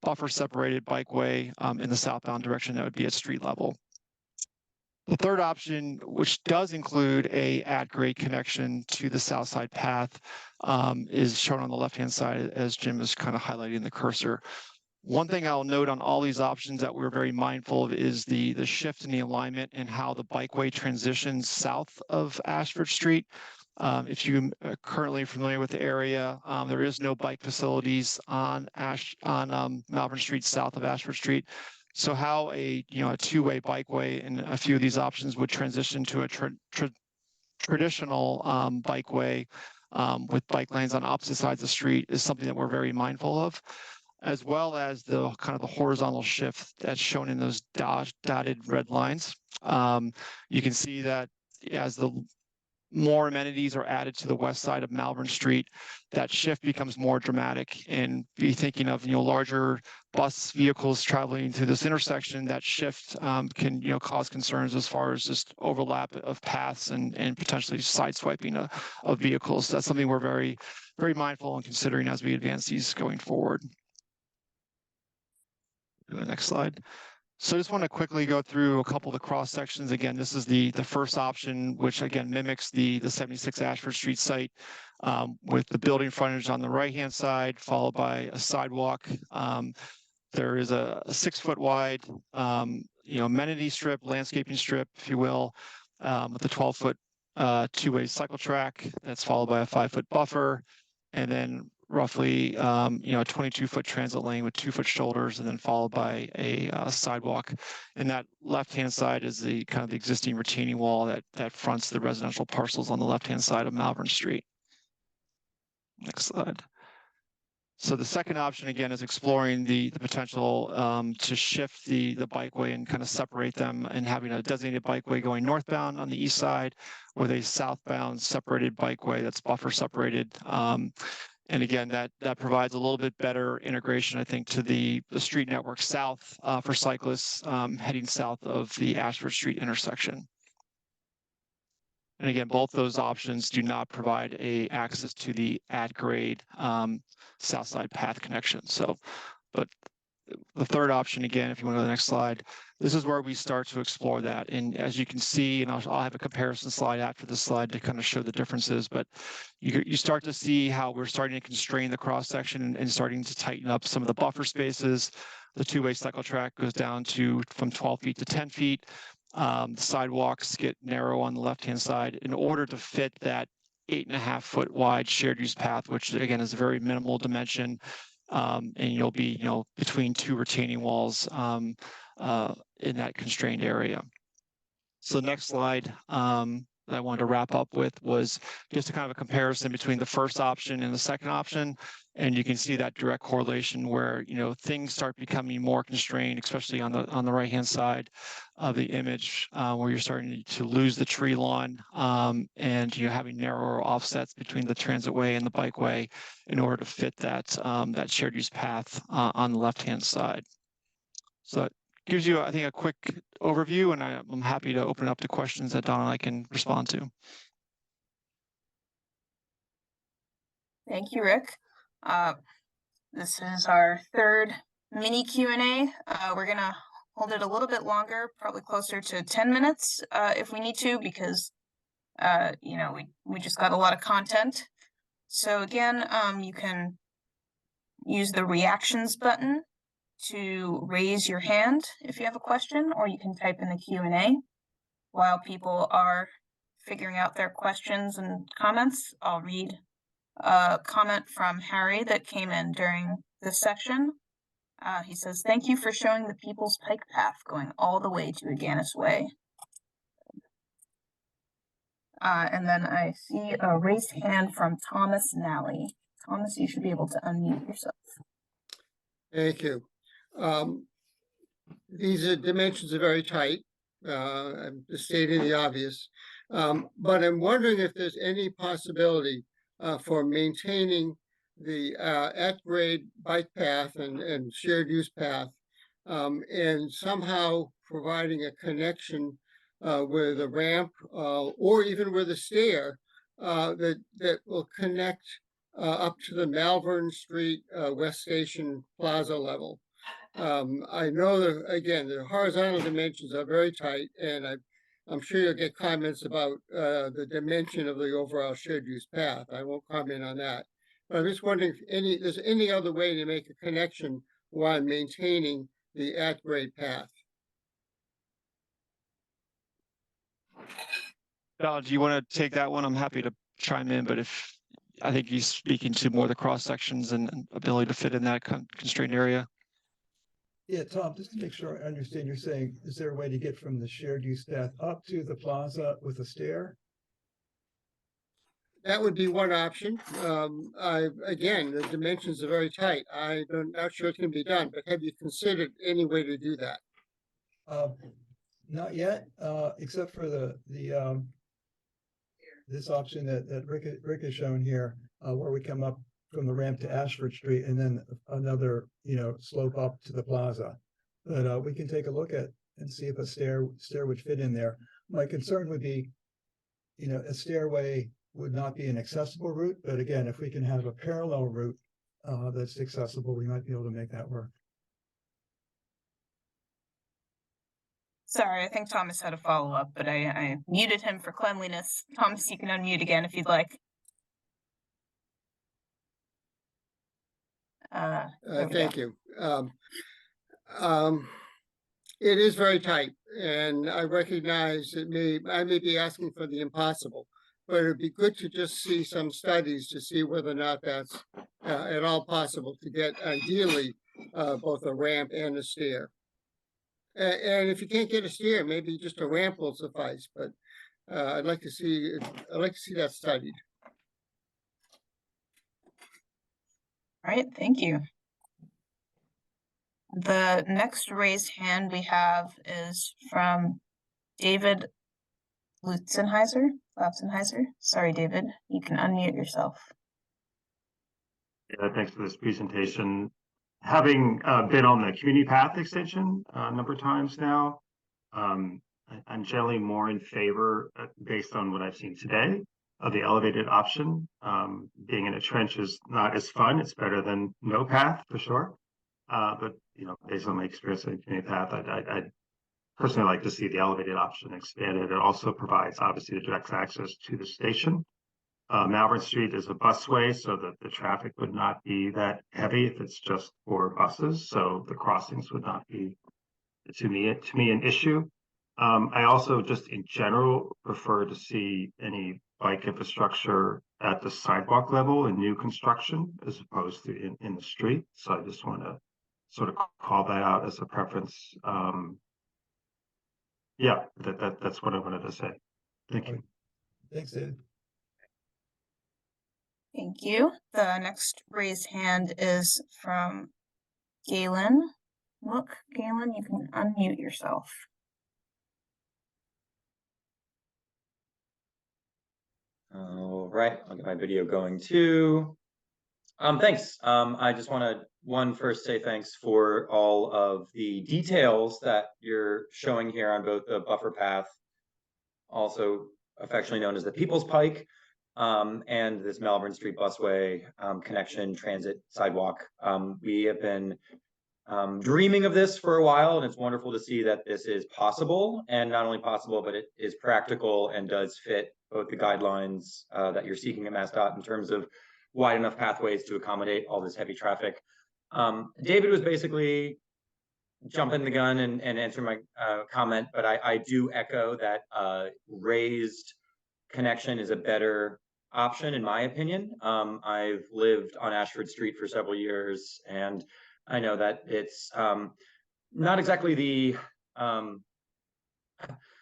buffer separated bikeway in the southbound direction that would be at street level. The third option, which does include a at-grade connection to the south side path, is shown on the left-hand side as Jim is kind of highlighting the cursor. One thing I'll note on all these options that we're very mindful of is the shift in the alignment and how the bikeway transitions south of Ashford Street. If you are currently familiar with the area, there is no bike facilities on Malvern Street south of Ashford Street. So how a two-way bikeway and a few of these options would transition to a traditional bikeway with bike lanes on opposite sides of the street is something that we're very mindful of, as well as the kind of the horizontal shift that's shown in those dotted red lines. You can see that as the more amenities are added to the west side of Malvern Street, that shift becomes more dramatic. And be thinking of larger bus vehicles traveling through this intersection. That shift can cause concerns as far as just overlap of paths and potentially sideswiping of vehicles. That's something we're very, very mindful and considering as we advance these going forward. The next slide. So I just want to quickly go through a couple of the cross sections. Again, this is the first option, which again mimics the 76 Ashford Street site with the building frontage on the right-hand side, followed by a sidewalk. There is a 6-foot wide, amenity strip, landscaping strip, if you will, with a 12-foot two-way cycle track. That's followed by a 5-foot buffer, and then roughly, a 22-foot transit lane with 2-foot shoulders, and then followed by a sidewalk. And that left-hand side is the kind of the existing retaining wall that fronts the residential parcels on the left-hand side of Malvern Street. Next slide. So the second option, again, is exploring the potential to shift the bikeway and kind of separate them, and having a designated bikeway going northbound on the east side with a southbound separated bikeway that's buffer separated. And again, that provides a little bit better integration, I think, to the street network south for cyclists heading south of the Ashford Street intersection. And again, both those options do not provide access to the at-grade south side path connection. So, but the third option, again, if you want to go to the next slide, this is where we start to explore that. And as you can see, and I'll have a comparison slide after this slide to kind of show the differences, but you start to see how we're starting to constrain the cross section and starting to tighten up some of the buffer spaces. The two-way cycle track goes down from 12 feet to 10 feet. The sidewalks get narrow on the left-hand side in order to fit that 8.5-foot wide shared use path, which again is a very minimal dimension. And you'll be, between two retaining walls in that constrained area. So the next slide that I wanted to wrap up with was just a kind of a comparison between the first option and the second option. And you can see that direct correlation where, things start becoming more constrained, especially on the right-hand side of the image, where you're starting to lose the tree lawn and you're having narrower offsets between the transitway and the bikeway in order to fit that shared use path on the left-hand side. So that gives you, I think, a quick overview, and I'm happy to open up to questions that Don and I can respond to. Thank you, Rick. This is our third mini Q&A. We're gonna hold it a little bit longer, probably closer to 10 minutes if we need to, because we just got a lot of content. So again, you can use the reactions button to raise your hand if you have a question, or you can type in the Q&A. While people are figuring out their questions and comments, I'll read a comment from Harry that came in during this section. He says, "Thank you for showing the People's Pike Path going all the way to Aganis Way." And then I see a raised hand from Thomas Nally. Thomas, you should be able to unmute yourself. Thank you. These dimensions are very tight. I'm just stating the obvious. But I'm wondering if there's any possibility for maintaining the at-grade bike path and shared use path, and somehow providing a connection with a ramp or even with a stair that will connect up to the Malvern Street West Station Plaza level. I know that, again, the horizontal dimensions are very tight, and I'm sure you'll get comments about the dimension of the overall shared use path. I won't comment on that. But I'm just wondering if there's any other way to make a connection while maintaining the at-grade path. Don, do you want to take that one? I'm happy to chime in, but if I think he's speaking to more of the cross sections and ability to fit in that constrained area. Yeah, Tom, just to make sure I understand, you're saying, is there a way to get from the shared use path up to the plaza with a stair? That would be one option. Again, the dimensions are very tight. I'm not sure it can be done, but have you considered any way to do that? Not yet, except for this option that Rick has shown here, where we come up from the ramp to Ashford Street and then another, slope up to the plaza. But we can take a look at and see if a stair would fit in there. My concern would be, a stairway would not be an accessible route, but again, if we can have a parallel route that's accessible, we might be able to make that work. Sorry, I think Thomas had a follow-up, but I muted him for cleanliness. Thomas, you can unmute again if you'd like. Thank you. It is very tight, and I recognize I may be asking for the impossible, but it'd be good to just see some studies to see whether or not that's at all possible to get ideally both a ramp and a stair. And if you can't get a stair, maybe just a ramp will suffice, but I'd like to see that studied. All right, thank you. The next raised hand we have is from David Lutzenheiser. Sorry, David, you can unmute yourself. Yeah, thanks for this presentation. Having been on the community path extension a number of times now, I'm generally more in favor, based on what I've seen today, of the elevated option. Being in a trench is not as fun. It's better than no path for sure. But based on my experience in the community path, I'd personally like to see the elevated option expanded. It also provides obviously the direct access to the station. Malvern Street is a busway, so that the traffic would not be that heavy if it's just for buses. So the crossings would not be, to me, an issue. I also just in general prefer to see any bike infrastructure at the sidewalk level in new construction as opposed to in the street. So I just want to sort of call that out as a preference. Yeah, that's what I wanted to say. Thank you. Thanks, David. Thank you. The next raised hand is from Galen. Look, Galen, you can unmute yourself. All right, I'll get my video going too. Thanks. I just want to first say thanks for all of the details that you're showing here on both the buffer path, also affectionately known as the People's Pike, and this Malvern Street busway connection transit sidewalk. We have been dreaming of this for a while, and it's wonderful to see that this is possible, and not only possible, but it is practical and does fit both the guidelines that you're seeking at MassDOT in terms of wide enough pathways to accommodate all this heavy traffic. David was basically jumping the gun and answering my comment, but I do echo that raised connection is a better option in my opinion. I've lived on Ashford Street for several years, and I know that it's not exactly the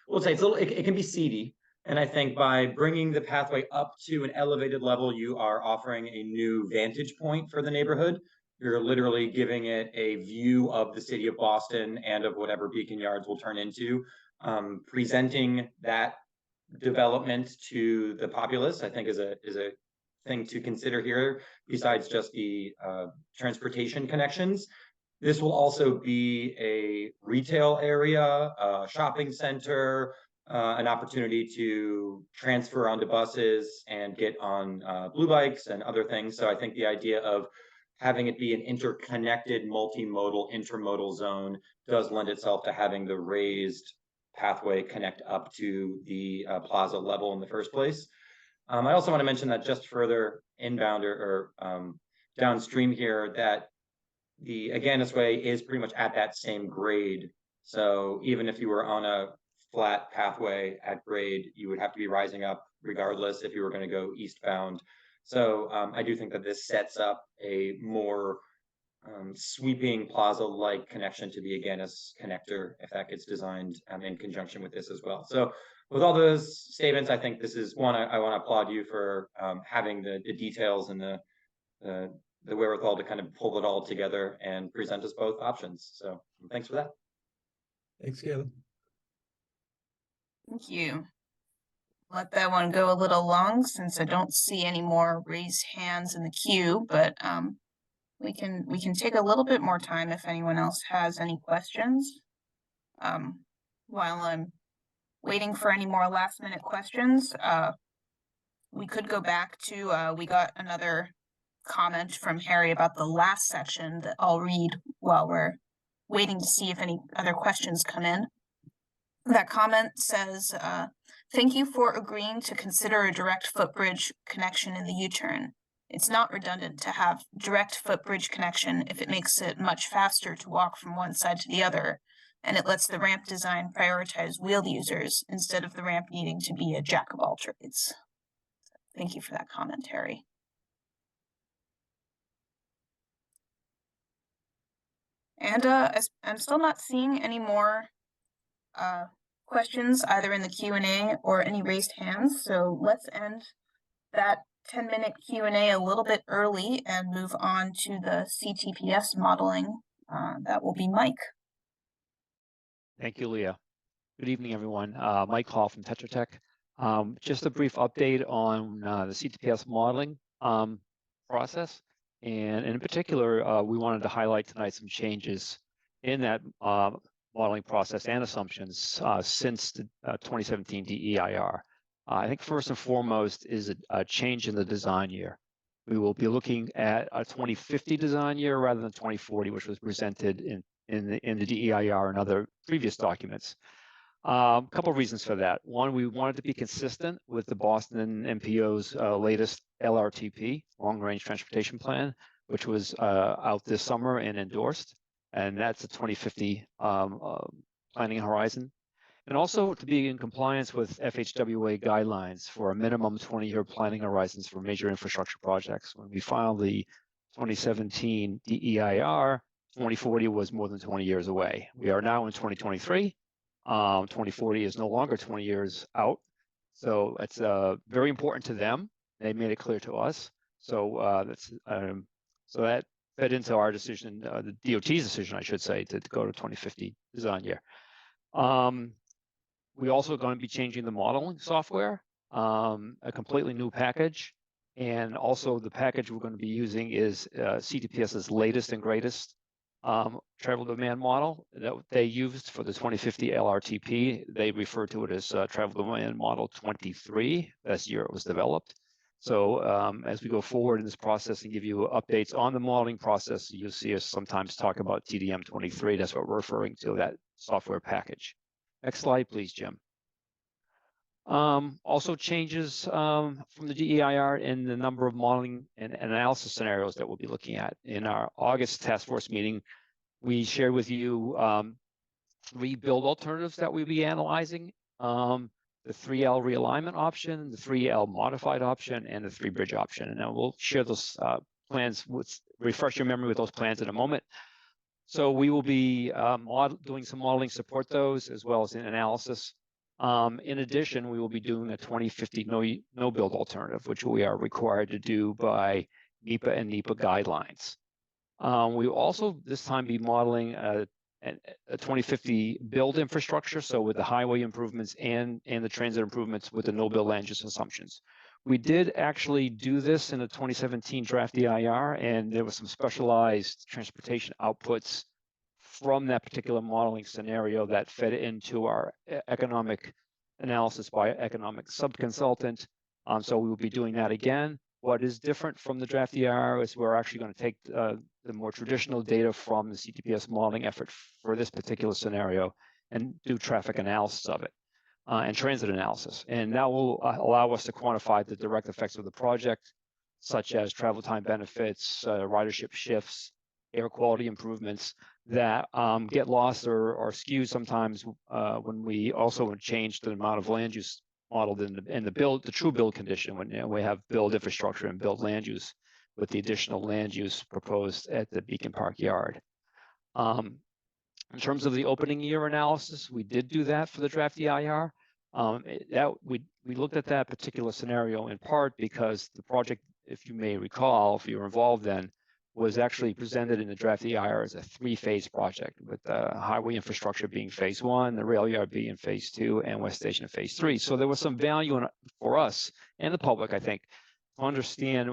we'll say it's it can be seedy. And I think by bringing the pathway up to an elevated level, you are offering a new vantage point for the neighborhood. You're literally giving it a view of the city of Boston and of whatever Beacon Yards will turn into. Presenting that development to the populace, I think, is a thing to consider here, besides just the transportation connections. This will also be a retail area, a shopping center, an opportunity to transfer onto buses and get on blue bikes and other things. So I think the idea of having it be an interconnected, multimodal, intermodal zone does lend itself to having the raised pathway connect up to the plaza level in the first place. I also want to mention that just further inbound or downstream here, that the Aganis Way is pretty much at that same grade. So even if you were on a flat pathway at grade, you would have to be rising up regardless if you were going to go eastbound. So I do think that this sets up a more sweeping plaza-like connection to the Aganis connector if that gets designed in conjunction with this as well. So with all those statements, I think this is one I want to applaud you for having the details and the wherewithal to kind of pull it all together and present us both options. So thanks for that. Thanks, Caleb. Thank you. Let that one go a little long since I don't see any more raised hands in the queue, but we can take a little bit more time if anyone else has any questions. While I'm waiting for any more last minute questions, we could go back to we got another comment from Harry about the last section that I'll read while we're waiting to see if any other questions come in. That comment says, thank you for agreeing to consider a direct footbridge connection in the U-turn. It's not redundant to have direct footbridge connection if it makes it much faster to walk from one side to the other, and it lets the ramp design prioritize wheeled users instead of the ramp needing to be a jack of all trades. Thank you for that commentary. And I'm still not seeing any more questions either in the Q&A or any raised hands. So let's end that 10-minute Q&A a little bit early and move on to the CTPS modeling. That will be Mike. Thank you, Leah. Good evening, everyone. Mike Hall from Tetra Tech. Just a brief update on the CTPS modeling process. And in particular, we wanted to highlight tonight some changes in that modeling process and assumptions since the 2017 DEIR. I think first and foremost is a change in the design year. We will be looking at a 2050 design year rather than 2040, which was presented in the DEIR and other previous documents. A couple of reasons for that. One, we wanted to be consistent with the Boston MPO's latest LRTP, Long Range Transportation Plan, which was out this summer and endorsed. And that's a 2050 planning horizon. And also to be in compliance with FHWA guidelines for a minimum 20-year planning horizons for major infrastructure projects. When we filed the 2017 DEIR, 2040 was more than 20 years away. We are now in 2023. 2040 is no longer 20 years out. So it's very important to them. They made it clear to us. So so that fed into our decision, the DOT's decision, I should say, to go to 2050 design year. We also going to be changing the modeling software, a completely new package. And also the package we're going to be using is CTPS's latest and greatest travel demand model that they used for the 2050 LRTP. They refer to it as travel demand model 23. That's the year it was developed. So as we go forward in this process and give you updates on the modeling process, you'll see us sometimes talk about TDM 23. That's what we're referring to, that software package. Next slide, please, Jim. Also changes from the DEIR in the number of modeling and analysis scenarios that we'll be looking at. In our August task force meeting, we shared with you 3 build alternatives that we'll be analyzing. The 3L realignment option, the 3L modified option, and the 3-bridge option. And we'll share those plans, refresh your memory with those plans in a moment. So we will be doing some modeling support those as well as an analysis. In addition, we will be doing a 2050 no build alternative, which we are required to do by NEPA and NEPA guidelines. We will also this time be modeling a 2050 build infrastructure, so with the highway improvements and the transit improvements with the no build land use assumptions. We did actually do this in the 2017 draft DIR, and there was some specialized transportation outputs from that particular modeling scenario that fed into our economic analysis by economic subconsultant. So we will be doing that again. What is different from the draft DIR is we're actually going to take the more traditional data from the CTPS modeling effort for this particular scenario and do traffic analysis of it and transit analysis. And that will allow us to quantify the direct effects of the project, such as travel time benefits, ridership shifts, air quality improvements that get lost or skewed sometimes when we also change the amount of land use modeled in the true build condition when we have build infrastructure and build land use with the additional land use proposed at the Beacon Park Yard. In terms of the opening year analysis, we did do that for the draft EIR. We looked at that particular scenario in part because the project, if you may recall, if you were involved then, was actually presented in the draft EIR as a 3-phase project, with the highway infrastructure being phase 1, the rail yard being phase 2, and West Station phase 3. So there was some value in, for us and the public, I think, to understand,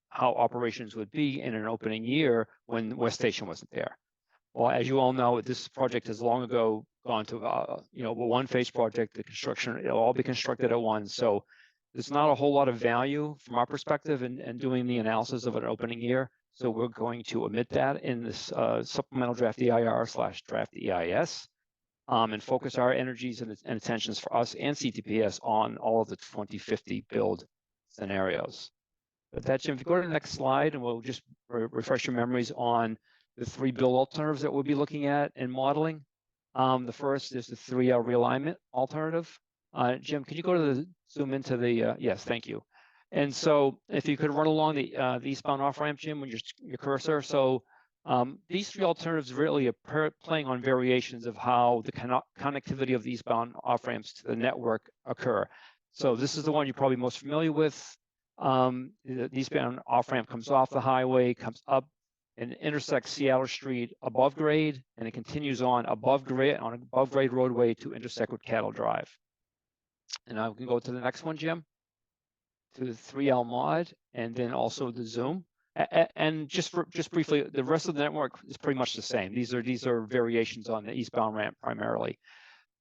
how operations would be in an opening year when West Station wasn't there. Well, as you all know, this project has long ago gone to, a 1-phase project. The construction, it'll all be constructed at once. So there's not a whole lot of value from our perspective in doing the analysis of an opening year. So we're going to omit that in this supplemental draft EIR/draft EIS and focus our energies and attentions for us and CTPS on all of the 2050 build scenarios. But that, Jim, if you go to the next slide, and we'll just refresh your memories on the 3 build alternatives that we'll be looking at and modeling. The first is the 3L realignment alternative. Jim, could you go to the zoom into the, yes, thank you. And so if you could run along the eastbound off-ramp, Jim, with your cursor. So these 3 alternatives really are playing on variations of how the connectivity of the eastbound off-ramps to the network occur. So this is the one you're probably most familiar with. The eastbound off-ramp comes off the highway, comes up and intersects Seattle Street above grade, and it continues on above grade roadway to intersect with Cattle Drive. And I can go to the next one, Jim, to the 3L mod, and then also the zoom. And just briefly, the rest of the network is pretty much the same. These are variations on the eastbound ramp primarily.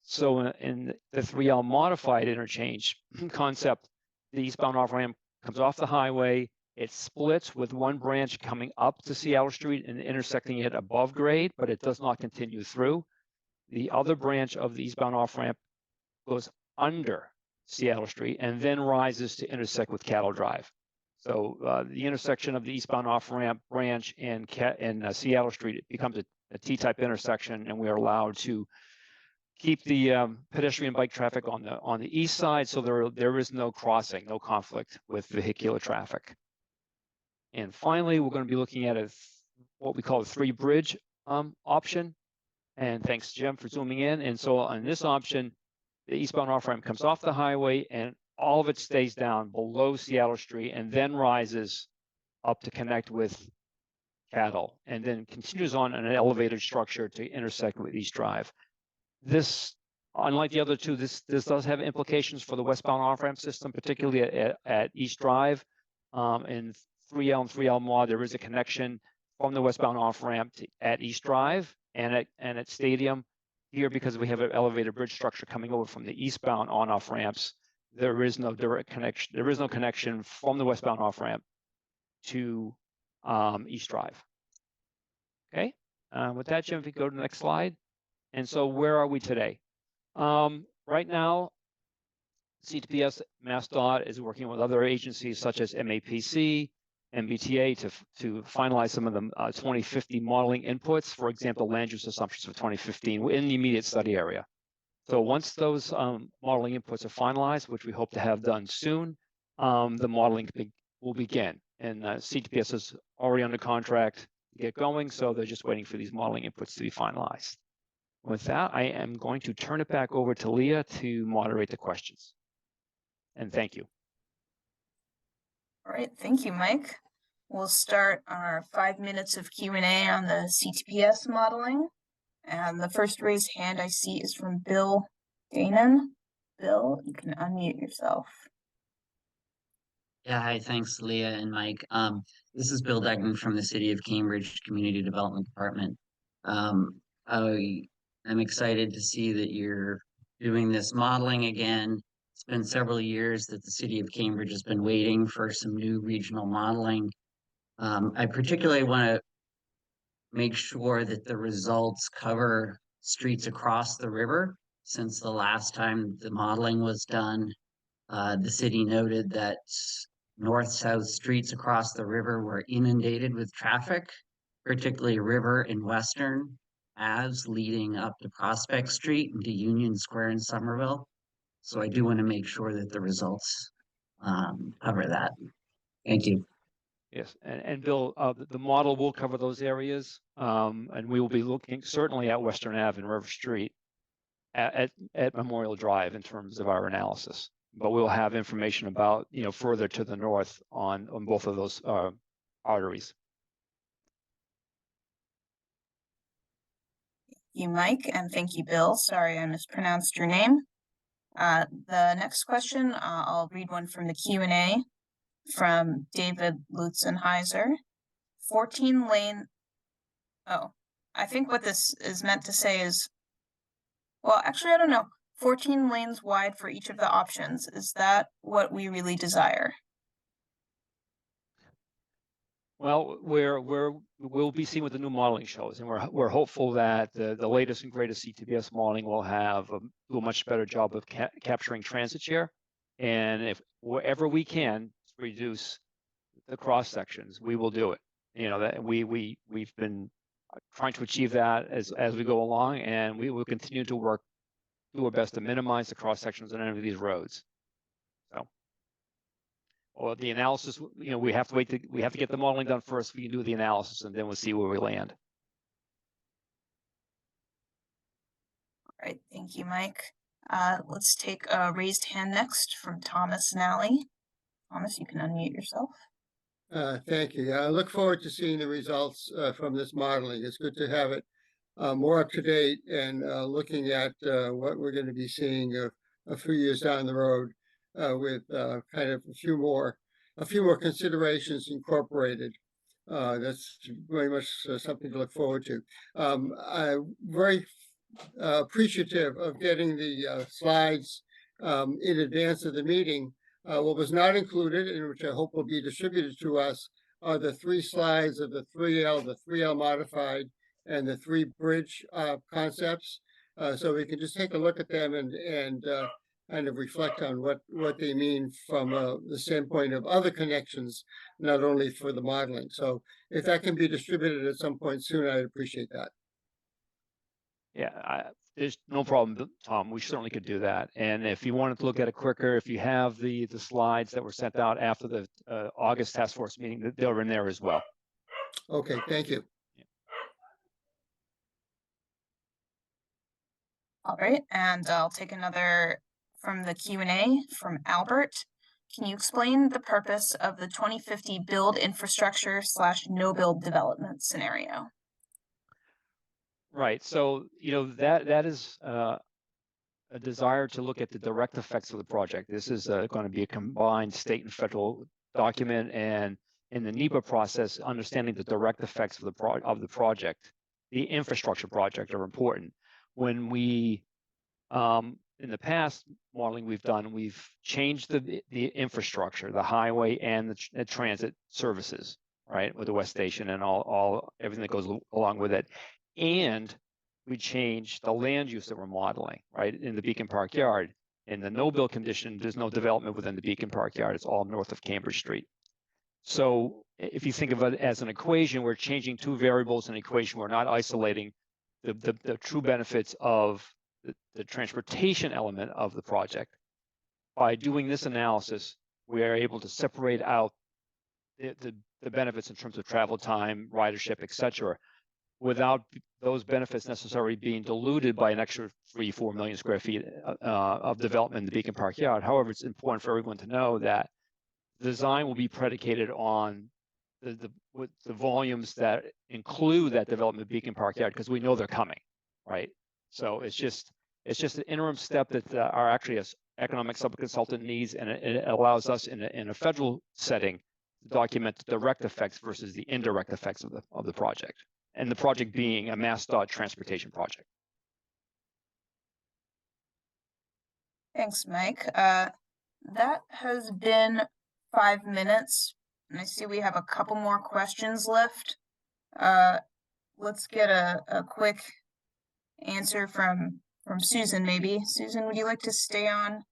So in the 3L modified interchange concept, the eastbound off ramp comes off the highway. It splits with one branch coming up to Seattle Street and intersecting it above grade, but it does not continue through. The other branch of the eastbound off-ramp goes under Seattle Street and then rises to intersect with Cattle Drive. So the intersection of the eastbound off-ramp branch and Seattle Street, it becomes a T-type intersection, and we are allowed to keep the pedestrian bike traffic on the east side, so there is no crossing, no conflict with vehicular traffic. And finally, we're going to be looking at what we call a 3-bridge option. And thanks, Jim, for zooming in. And so on this option, the eastbound off-ramp comes off the highway and all of it stays down below Seattle Street and then rises up to connect with Cattle, and then continues on an elevated structure to intersect with East Drive. This, unlike the other 2, this does have implications for the westbound off-ramp system, particularly at East Drive. In 3L and 3L mod, there is a connection from the westbound off-ramp at East Drive and at Stadium. Here, because we have an elevated bridge structure coming over from the eastbound on-off ramps, there is no direct connection. There is no connection from the westbound off-ramp to East Drive. Okay, with that, Jim, if you go to the next slide. And so where are we today? Right now, CTPS MassDOT is working with other agencies such as MAPC, MBTA to finalize some of the 2050 modeling inputs, for example, land use assumptions for 2015 in the immediate study area. So once those modeling inputs are finalized, which we hope to have done soon, the modeling will begin. And CTPS is already under contract to get going, so they're just waiting for these modeling inputs to be finalized. With that, I am going to turn it back over to Leah to moderate the questions. And thank you. All right, thank you, Mike. We'll start our 5 minutes of Q&A on the CTPS modeling. And the first raised hand I see is from Bill Danon. Bill, you can unmute yourself. Yeah, hi, thanks, Leah and Mike. This is Bill Degnan from the City of Cambridge Community Development Department. I'm excited to see that you're doing this modeling again. It's been several years that the City of Cambridge has been waiting for some new regional modeling. I particularly want to make sure that the results cover streets across the river. Since the last time the modeling was done, the city noted that north-south streets across the river were inundated with traffic, particularly River and Western Aves leading up to Prospect Street into Union Square in Somerville. So I do want to make sure that the results cover that. Thank you. Yes, and Bill, the model will cover those areas, and we will be looking certainly at Western Ave and River Street at Memorial Drive in terms of our analysis. But we'll have information about, further to the north on both of those arteries. You, Mike, and thank you, Bill. Sorry, I mispronounced your name. The next question, I'll read one from the Q&A from David Lutzenheiser. 14 lane. Oh, I think what this is meant to say is, well, actually, I don't know. 14 lanes wide for each of the options. Is that what we really desire? Well, we'll be seeing what the new modeling shows, and we're hopeful that the latest and greatest CTBS modeling will do a much better job of capturing transit share, and if wherever we can reduce the cross sections, we will do it. That we've been trying to achieve that as we go along, and we will continue to do our best to minimize the cross sections on any of these roads. Or the analysis, we have to we have to get the modeling done first. We can do the analysis, and then we'll see where we land. All right, thank you, Mike. Let's take a raised hand next from Thomas Nally. Thomas, you can unmute yourself. Thank you. I look forward to seeing the results from this modeling. It's good to have it more up to date and looking at what we're going to be seeing a few years down the road with kind of a few more considerations incorporated. That's very much something to look forward to. I'm very appreciative of getting the slides in advance of the meeting. What was not included, and which I hope will be distributed to us, are the 3 slides of the 3L, the 3L modified, and the 3 bridge concepts. So we can just take a look at them and kind of reflect on what they mean from the standpoint of other connections, not only for the modeling. So if that can be distributed at some point soon, I'd appreciate that. Yeah, there's no problem, Tom. We certainly could do that. And if you wanted to look at it quicker, if you have the slides that were sent out after the August task force meeting, they're in there as well. Okay, thank you. All right, and I'll take another from the Q&A from Albert. Can you explain the purpose of the 2050 build infrastructure / no build development scenario? Right. So, that is a desire to look at the direct effects of the project. This is going to be a combined state and federal document, and in the NEPA process, understanding the direct effects of the project, the infrastructure project, are important. When we in the past modeling we've done, we've changed the infrastructure, the highway and the transit services, right, with the West Station and everything that goes along with it. And we changed the land use that we're modeling, right, in the Beacon Park Yard. In the no-build condition, there's no development within the Beacon Park Yard. It's all north of Cambridge Street. So if you think of it as an equation, we're changing 2 variables in an equation. We're not isolating the true benefits of the transportation element of the project. By doing this analysis, we are able to separate out the benefits in terms of travel time, ridership, et cetera, without those benefits necessarily being diluted by an extra 3-4 million square feet of development in the Beacon Park Yard. However, it's important for everyone to know that the design will be predicated on the volumes that include that development of Beacon Park Yard, because we know they're coming, right? So it's just an interim step that our actually economic sub-consultant needs, and it allows us in a federal setting to document the direct effects versus the indirect effects of the project, and the project being a MassDOT transportation project. Thanks, Mike. That has been 5 minutes, and I see we have a couple more questions left. Let's get a quick answer from Susan, maybe. Susan, would you like to stay on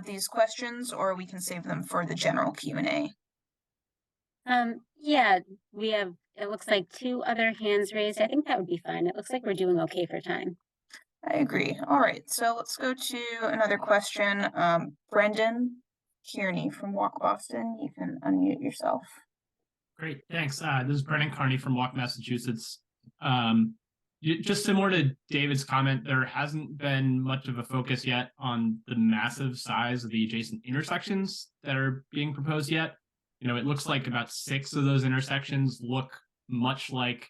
these questions, or we can save them for the general Q&A? Yeah, we have, it looks like 2 other hands raised. I think that would be fine. It looks like we're doing okay for time. I agree. All right, so let's go to another question. Brendan Kearney from Walk Boston, you can unmute yourself. Great, thanks. This is Brennan Carney from Walk, Massachusetts. Just similar to David's comment, there hasn't been much of a focus yet on the massive size of the adjacent intersections that are being proposed yet. It looks like about 6 of those intersections look much like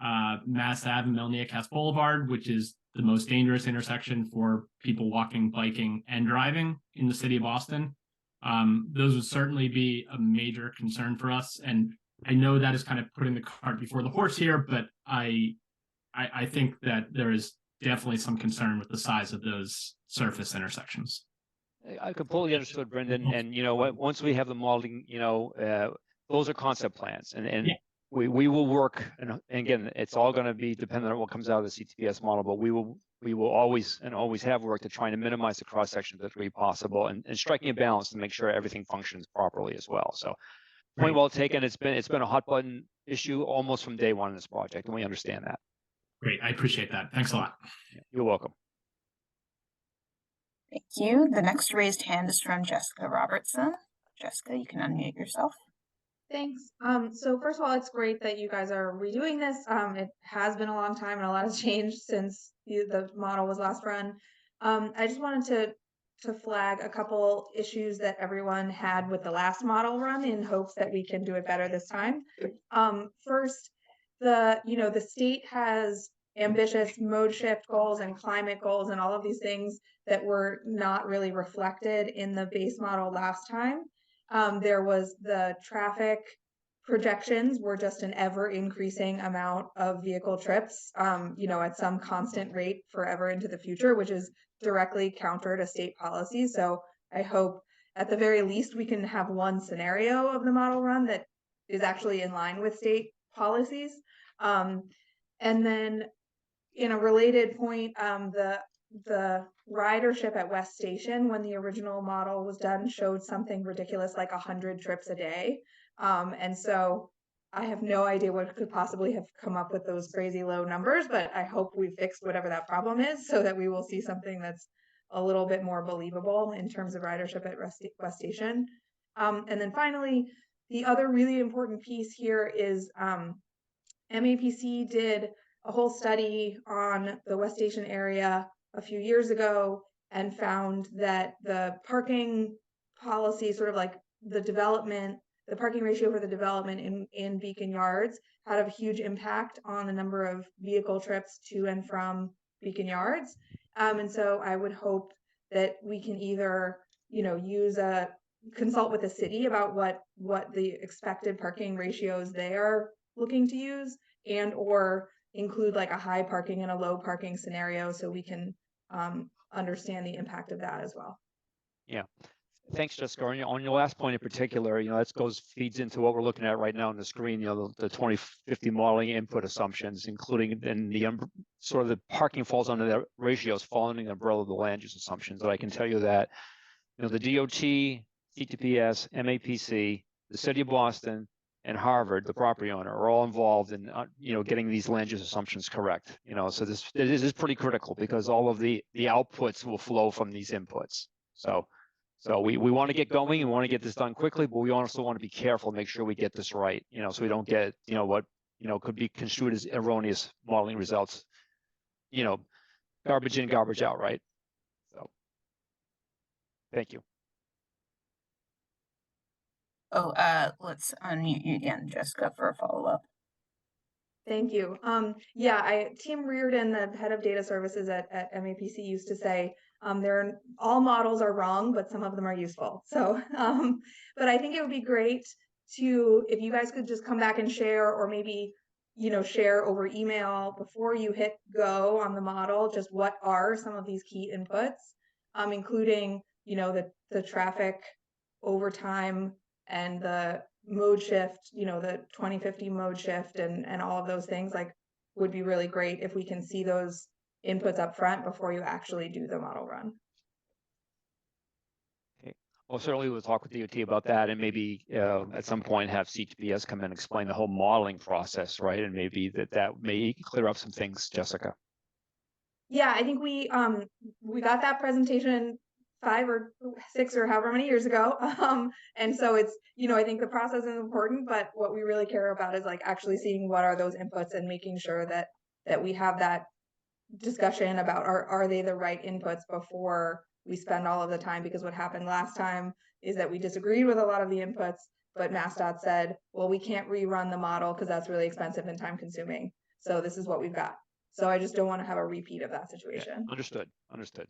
Mass Ave and Melnia Cass Boulevard, which is the most dangerous intersection for people walking, biking, and driving in the city of Boston. Those would certainly be a major concern for us. And I know that is kind of putting the cart before the horse here, but I think that there is definitely some concern with the size of those surface intersections. I completely understood, Brendan. And once we have the modeling, those are concept plans, and we will work. And again, it's all going to be dependent on what comes out of the CTPS model. But we will always have worked to try to minimize the cross section as we possible, and striking a balance to make sure everything functions properly as well. So, point well taken. It's been a hot button issue almost from day one in this project, and we understand that. Great, I appreciate that. Thanks a lot. You're welcome. Thank you. The next raised hand is from Jessica Robertson. Jessica, you can unmute yourself. Thanks. So first of all, it's great that you guys are redoing this. It has been a long time and a lot has changed since the model was last run. I just wanted to flag a couple issues that everyone had with the last model run in hopes that we can do it better this time. First, the state has ambitious mode shift goals and climate goals and all of these things that were not really reflected in the base model last time. There was the traffic projections were just an ever increasing amount of vehicle trips, at some constant rate forever into the future, which is directly counter to state policy. So I hope at the very least we can have one scenario of the model run that is actually in line with state policies. And then in a related point, the ridership at West Station when the original model was done showed something ridiculous like 100 trips a day. And so I have no idea what could possibly have come up with those crazy low numbers, but I hope we fixed whatever that problem is so that we will see something that's a little bit more believable in terms of ridership at West Station. And then finally, the other really important piece here is MAPC did a whole study on the West Station area a few years ago and found that the parking policy, sort of like the parking ratio for the development in Beacon Yards had a huge impact on the number of vehicle trips to and from Beacon Yards. And so I would hope that we can either, consult with the city about what the expected parking ratios they are looking to use, and or include like a high parking and a low parking scenario so we can understand the impact of that as well. Yeah. Thanks, Jessica. On your last point in particular, that feeds into what we're looking at right now on the screen, the 2050 modeling input assumptions, including in the sort of the parking falls under the ratios falling in the umbrella of the land use assumptions. But I can tell you that, the DOT, CTPS, MAPC, the city of Boston, and Harvard, the property owner, are all involved in, getting these land use assumptions correct. So this is pretty critical because all of the outputs will flow from these inputs. So we want to get going and want to get this done quickly, but we also want to be careful, make sure we get this right, so we don't get, what, could be construed as erroneous modeling results, garbage in, garbage out, right? So, thank you. Oh, let's unmute you again, Jessica, for a follow-up. Thank you. Tim Reardon, the head of data services at MAPC, used to say, all models are wrong, but some of them are useful. So, but I think it would be great if you guys could just come back and share, or maybe, share over email before you hit go on the model, just what are some of these key inputs, including, the traffic over time and the mode shift, the 2050 mode shift and all of those things, would be really great if we can see those inputs up front before you actually do the model run. Okay. Well, certainly we'll talk with DOT about that, and maybe at some point have CTPS come in and explain the whole modeling process, right? And maybe that may clear up some things, Jessica. Yeah, I think we got that presentation 5 or 6 or however many years ago. And so it's, I think the process is important, but what we really care about is like actually seeing what are those inputs and making sure that we have that discussion about are they the right inputs before we spend all of the time, because what happened last time is that we disagreed with a lot of the inputs, but MassDOT said, well, we can't rerun the model because that's really expensive and time consuming. So this is what we've got. So I just don't want to have a repeat of that situation. Understood. Understood.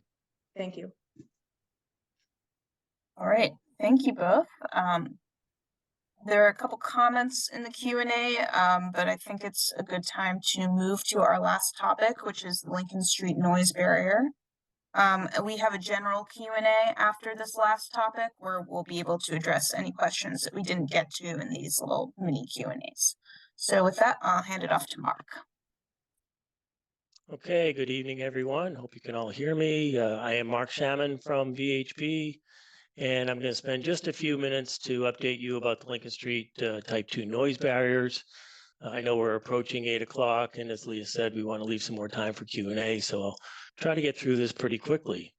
Thank you. All right, thank you both. There are a couple comments in the Q&A, but I think it's a good time to move to our last topic, which is the Lincoln Street noise barrier. We have a general Q&A after this last topic where we'll be able to address any questions that we didn't get to in these little mini Q&As. So with that, I'll hand it off to Mark. Okay, good evening, everyone. Hope you can all hear me. I am Mark Shamon from VHB, and I'm going to spend just a few minutes to update you about the Lincoln Street Type 2 noise barriers. I know we're approaching 8 o'clock, and as Leah said, we want to leave some more time for Q&A, so I'll try to get through this pretty quickly.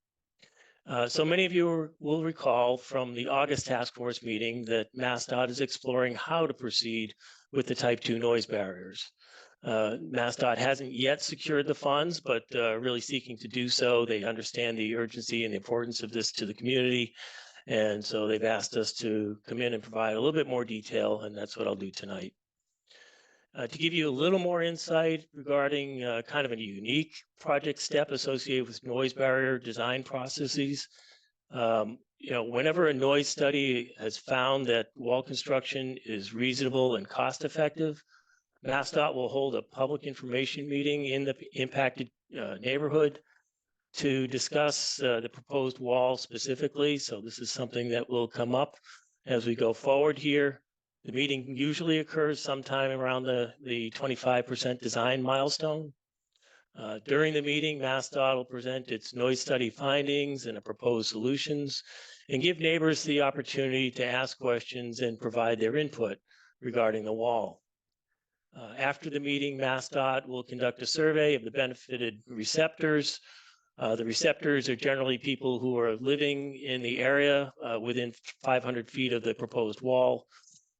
So many of you will recall from the August task force meeting that MassDOT is exploring how to proceed with the Type 2 noise barriers. MassDOT hasn't yet secured the funds, but really seeking to do so. They understand the urgency and the importance of this to the community, and so they've asked us to come in and provide a little bit more detail, and that's what I'll do tonight. To give you a little more insight regarding kind of a unique project step associated with noise barrier design processes, whenever a noise study has found that wall construction is reasonable and cost effective, MassDOT will hold a public information meeting in the impacted neighborhood to discuss the proposed wall specifically. So this is something that will come up as we go forward here. The meeting usually occurs sometime around the 25% design milestone. During the meeting, MassDOT will present its noise study findings and proposed solutions and give neighbors the opportunity to ask questions and provide their input regarding the wall. After the meeting, MassDOT will conduct a survey of the benefited receptors. The receptors are generally people who are living in the area within 500 feet of the proposed wall.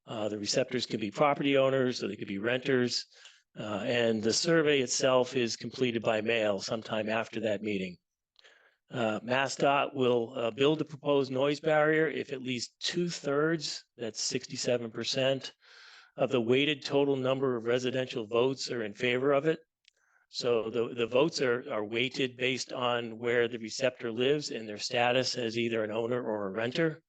The receptors could be property owners, or they could be renters. And the survey itself is completed by mail sometime after that meeting. MassDOT will build the proposed noise barrier if at least 2/3, that's 67%, of the weighted total number of residential votes are in favor of it. So the votes are weighted based on where the receptor lives and their status as either an owner or a renter.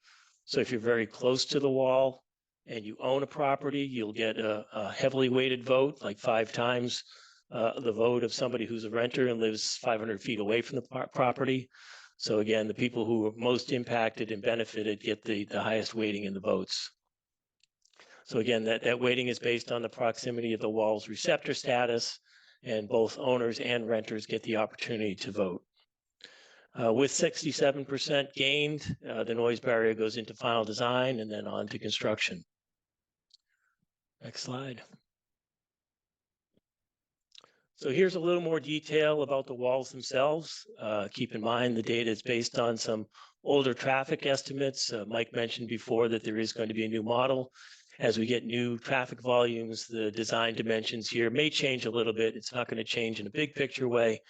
So if you're very close to the wall and you own a property, you'll get a heavily weighted vote, like 5 times the vote of somebody who's a renter and lives 500 feet away from the property. So again, the people who are most impacted and benefited get the highest weighting in the votes. So again, that weighting is based on the proximity of the wall's receptor status, and both owners and renters get the opportunity to vote. With 67% gained, the noise barrier goes into final design and then on to construction. Next slide. So here's a little more detail about the walls themselves. Keep in mind the data is based on some older traffic estimates. Mike mentioned before that there is going to be a new model. As we get new traffic volumes, the design dimensions here may change a little bit. It's not going to change in a big picture way,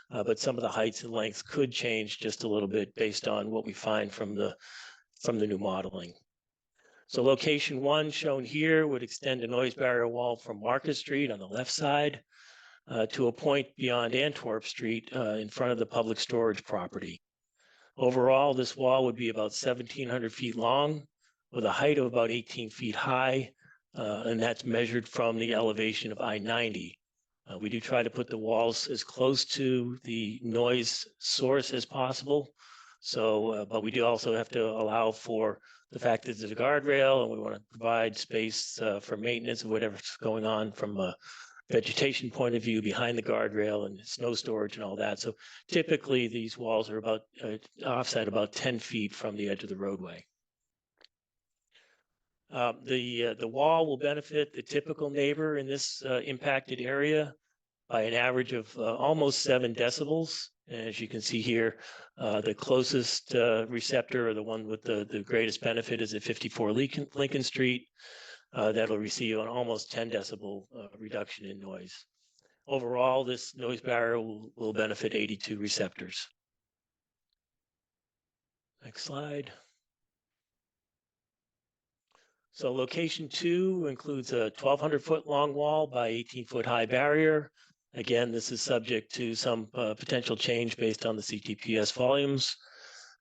but some of the heights and lengths could change just a little bit based on what we find from the new modeling. So location 1 shown here would extend a noise barrier wall from Market Street on the left side to a point beyond Antwerp Street in front of the public storage property. Overall, this wall would be about 1,700 feet long, with a height of about 18 feet high, and that's measured from the elevation of I90. We do try to put the walls as close to the noise source as possible. So, but we do also have to allow for the fact that there's a guardrail, and we want to provide space for maintenance of whatever's going on from a vegetation point of view behind the guardrail and snow storage and all that. So typically these walls are about offset about 10 feet from the edge of the roadway. The wall will benefit the typical neighbor in this impacted area by an average of almost 7 decibels. And as you can see here, the closest receptor, or the one with the greatest benefit, is at 54 Lincoln Street. That'll receive an almost 10 decibel reduction in noise. Overall, this noise barrier will benefit 82 receptors. Next slide. So location 2 includes a 1,200-foot long wall by 18-foot high barrier. Again, this is subject to some potential change based on the CTPS volumes,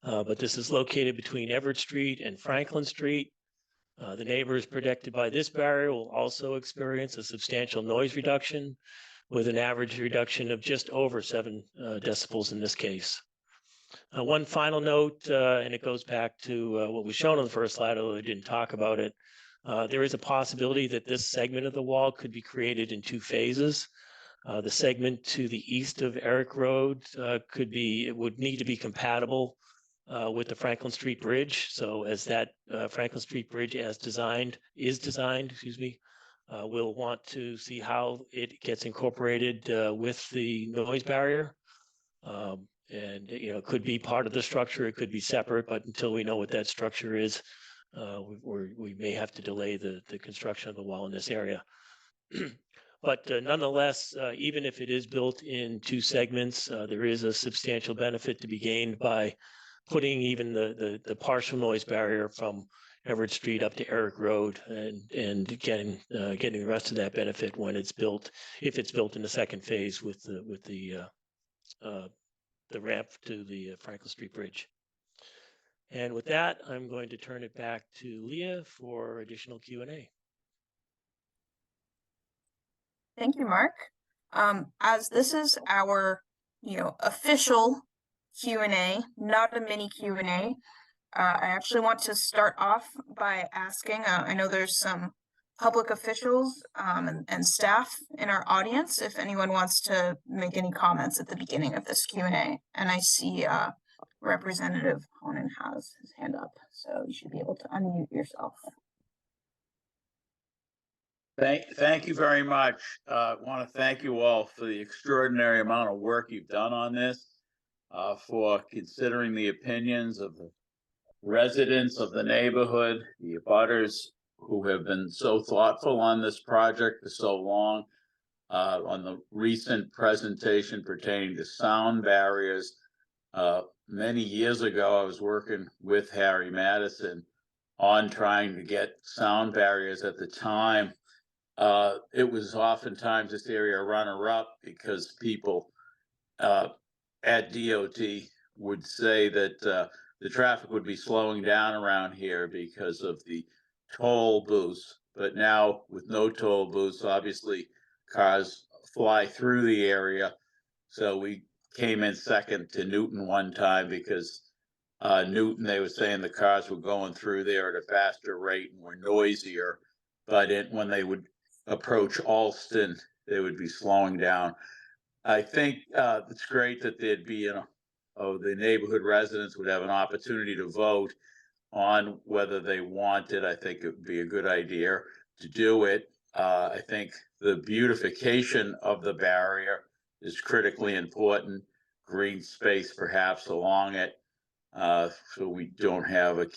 but this is located between Everett Street and Franklin Street. The neighbors protected by this barrier will also experience a substantial noise reduction, with an average reduction of just over 7 decibels in this case. One final note, and it goes back to what was shown on the first slide, although I didn't talk about it. There is a possibility that this segment of the wall could be created in 2 phases. The segment to the east of Eric Road would need to be compatible with the Franklin Street Bridge. So as that Franklin Street Bridge is designed, we'll want to see how it gets incorporated with the noise barrier. And it could be part of the structure, it could be separate, but until we know what that structure is, we may have to delay the construction of the wall in this area. But nonetheless, even if it is built in 2 segments, there is a substantial benefit to be gained by putting even the partial noise barrier from Everett Street up to Eric Road, and getting the rest of that benefit when it's built, if it's built in the second phase with the ramp to the Franklin Street Bridge. And with that, I'm going to turn it back to Leah for additional Q&A. Thank you, Mark. As this is our, official Q&A, not a mini Q&A, I actually want to start off by asking, I know there's some public officials and staff in our audience, if anyone wants to make any comments at the beginning of this Q&A. And I see Representative Honan has his hand up, so you should be able to unmute yourself. Thank you very much. I want to thank you all for the extraordinary amount of work you've done on this, for considering the opinions of the residents of the neighborhood, the abutters who have been so thoughtful on this project for so long, on the recent presentation pertaining to sound barriers. Many years ago, I was working with Harry Madison on trying to get sound barriers. At the time, it was oftentimes this area runner-up because people at DOT would say that the traffic would be slowing down around here because of the toll booths. But now with no toll booths, obviously cars fly through the area. So we came in second to Newton one time because Newton, they were saying the cars were going through there at a faster rate and were noisier. But when they would approach Allston, they would be slowing down. I think it's great that there'd be, the neighborhood residents would have an opportunity to vote on whether they wanted. I think it would be a good idea to do it. I think the beautification of the barrier is critically important. Green space perhaps along it, so we don't have a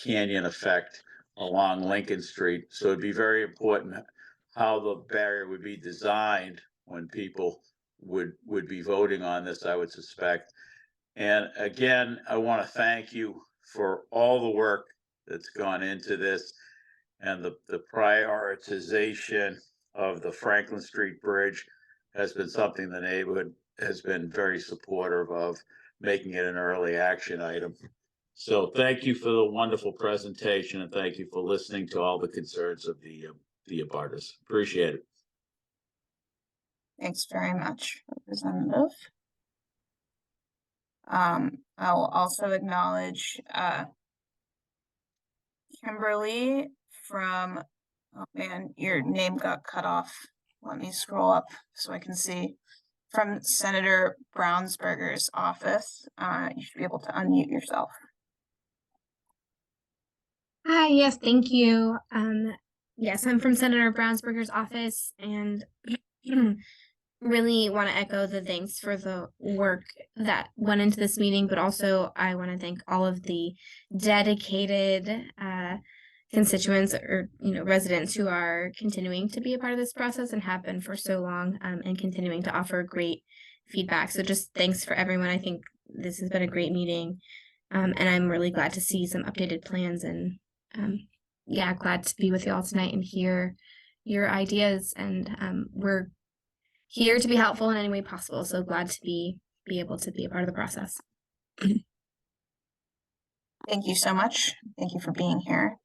canyon effect along Lincoln Street. So it'd be very important how the barrier would be designed when people would be voting on this, I would suspect. And again, I want to thank you for all the work that's gone into this, and the prioritization of the Franklin Street Bridge has been something the neighborhood has been very supportive of, making it an early action item. So thank you for the wonderful presentation, and thank you for listening to all the concerns of the abutters. Appreciate it. Thanks very much, Representative. I'll also acknowledge Kimberly from, oh man, your name got cut off. Let me scroll up so I can see. From Senator Brownsberger's office. You should be able to unmute yourself. Hi, yes, thank you. Yes, I'm from Senator Brownsberger's office, and really want to echo the thanks for the work that went into this meeting, but also I want to thank all of the dedicated constituents or residents who are continuing to be a part of this process and have been for so long, and continuing to offer great feedback. So just thanks for everyone. I think this has been a great meeting, and I'm really glad to see some updated plans, and yeah, glad to be with you all tonight and hear your ideas, and we're here to be helpful in any way possible. So glad to be able to be a part of the process. Thank you so much. Thank you for being here.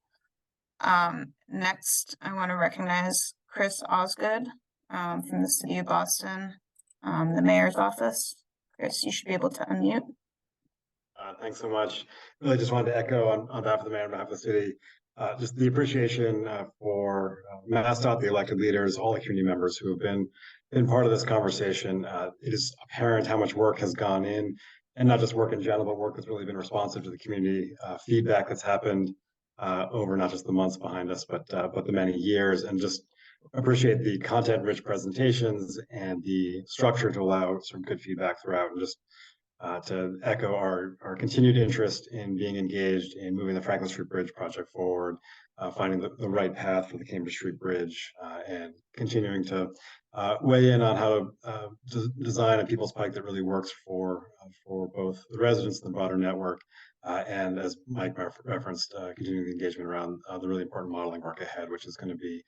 Next, I want to recognize Chris Osgood from the City of Boston, the Mayor's Office. Chris, you should be able to unmute. Thanks so much. Really just wanted to echo on behalf of the mayor, on behalf of the city, just the appreciation for MassDOT, the elected leaders, all the community members who have been part of this conversation. It is apparent how much work has gone in, and not just work in general, but work that's really been responsive to the community feedback that's happened over not just the months behind us, but the many years, and just appreciate the content-rich presentations and the structure to allow some good feedback throughout, and just to echo our continued interest in being engaged in moving the Franklin Street Bridge project forward, finding the right path for the Cambridge Street Bridge, and continuing to weigh in on how to design a People's Pike that really works for both the residents and the broader network. And as Mike referenced, continuing the engagement around the really important modeling work ahead, which is going to be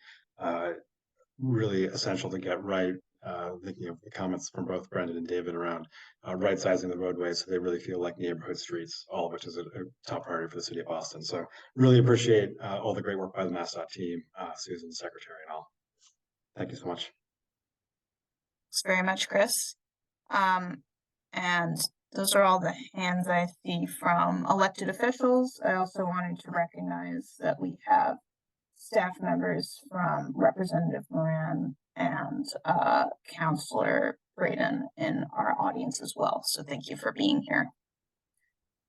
really essential to get right. Thinking of the comments from both Brendan and David around right sizing the roadways so they really feel like neighborhood streets, all of which is a top priority for the city of Boston. So really appreciate all the great work by the MassDOT team, Susan, the secretary, and all. Thank you so much. Thanks very much, Chris. And those are all the hands I see from elected officials. I also wanted to recognize that we have staff members from Representative Moran and Councillor Braden in our audience as well. So thank you for being here.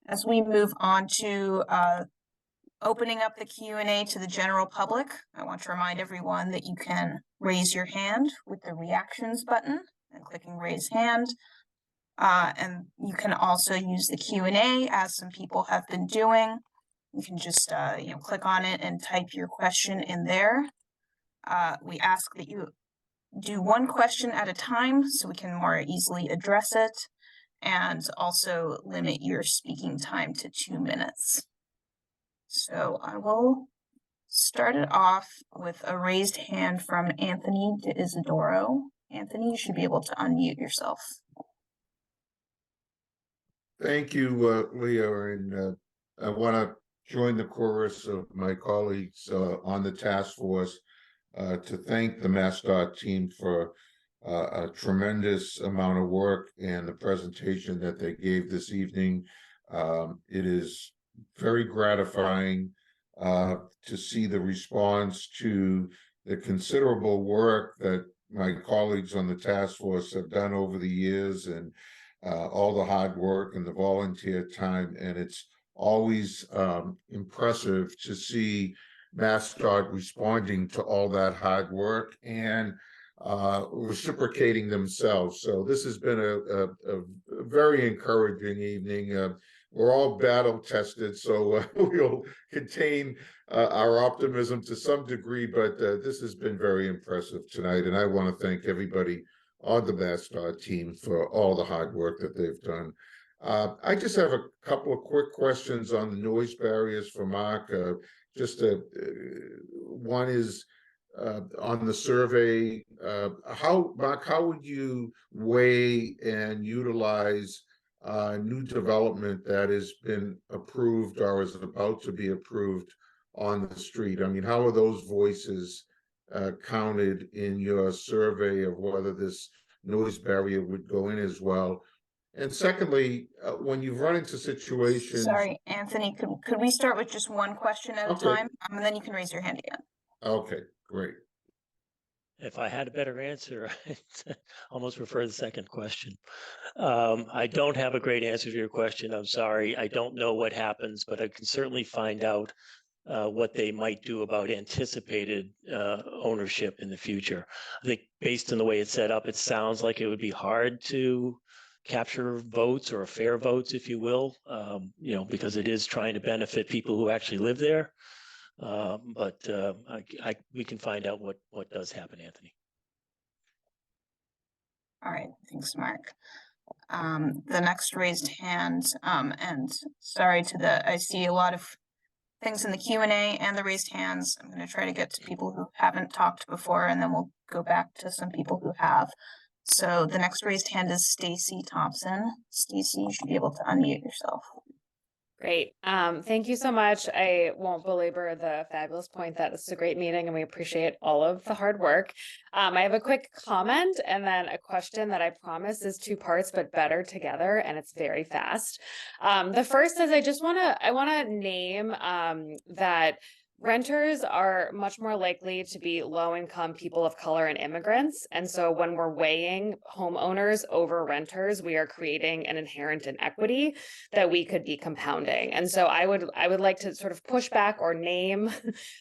As we move on to opening up the Q&A to the general public, I want to remind everyone that you can raise your hand with the reactions button and clicking raise hand. And you can also use the Q&A, as some people have been doing. You can just click on it and type your question in there. We ask that you do one question at a time so we can more easily address it, and also limit your speaking time to 2 minutes. So I will start it off with a raised hand from Anthony de Isidoro. Anthony, you should be able to unmute yourself. Thank you, Leo, and I want to join the chorus of my colleagues on the task force to thank the MassDOT team for a tremendous amount of work and the presentation that they gave this evening. It is very gratifying to see the response to the considerable work that my colleagues on the task force have done over the years, and all the hard work and the volunteer time. And it's always impressive to see MassDOT responding to all that hard work and reciprocating themselves. So this has been a very encouraging evening. We're all battle tested, so we'll contain our optimism to some degree, but this has been very impressive tonight. And I want to thank everybody on the MassDOT team for all the hard work that they've done. I just have a couple of quick questions on the noise barriers for Mark. One is on the survey. Mark, how would you weigh and utilize new development that has been approved or is about to be approved on the street? I mean, how are those voices counted in your survey of whether this noise barrier would go in as well? And secondly, when you've run into situations... Sorry, Anthony, could we start with just one question at a time? And then you can raise your hand again. Okay, great. If I had a better answer, I'd almost prefer the second question. I don't have a great answer to your question. I'm sorry. I don't know what happens, but I can certainly find out what they might do about anticipated ownership in the future. I think based on the way it's set up, it sounds like it would be hard to capture votes or fair votes, if you will, because it is trying to benefit people who actually live there. But we can find out what does happen, Anthony. All right, thanks, Mark. The next raised hand, and sorry I see a lot of things in the Q&A and the raised hands. I'm going to try to get to people who haven't talked before, and then we'll go back to some people who have. So the next raised hand is Stacy Thompson. Stacy, you should be able to unmute yourself. Great. Thank you so much. I won't belabor the fabulous point that this is a great meeting and we appreciate all of the hard work. I have a quick comment and then a question that I promise is 2 parts, but better together, and it's very fast. The first is I want to name that renters are much more likely to be low-income people of color and immigrants. And so when we're weighing homeowners over renters, we are creating an inherent inequity that we could be compounding. And so I would like to sort of push back or name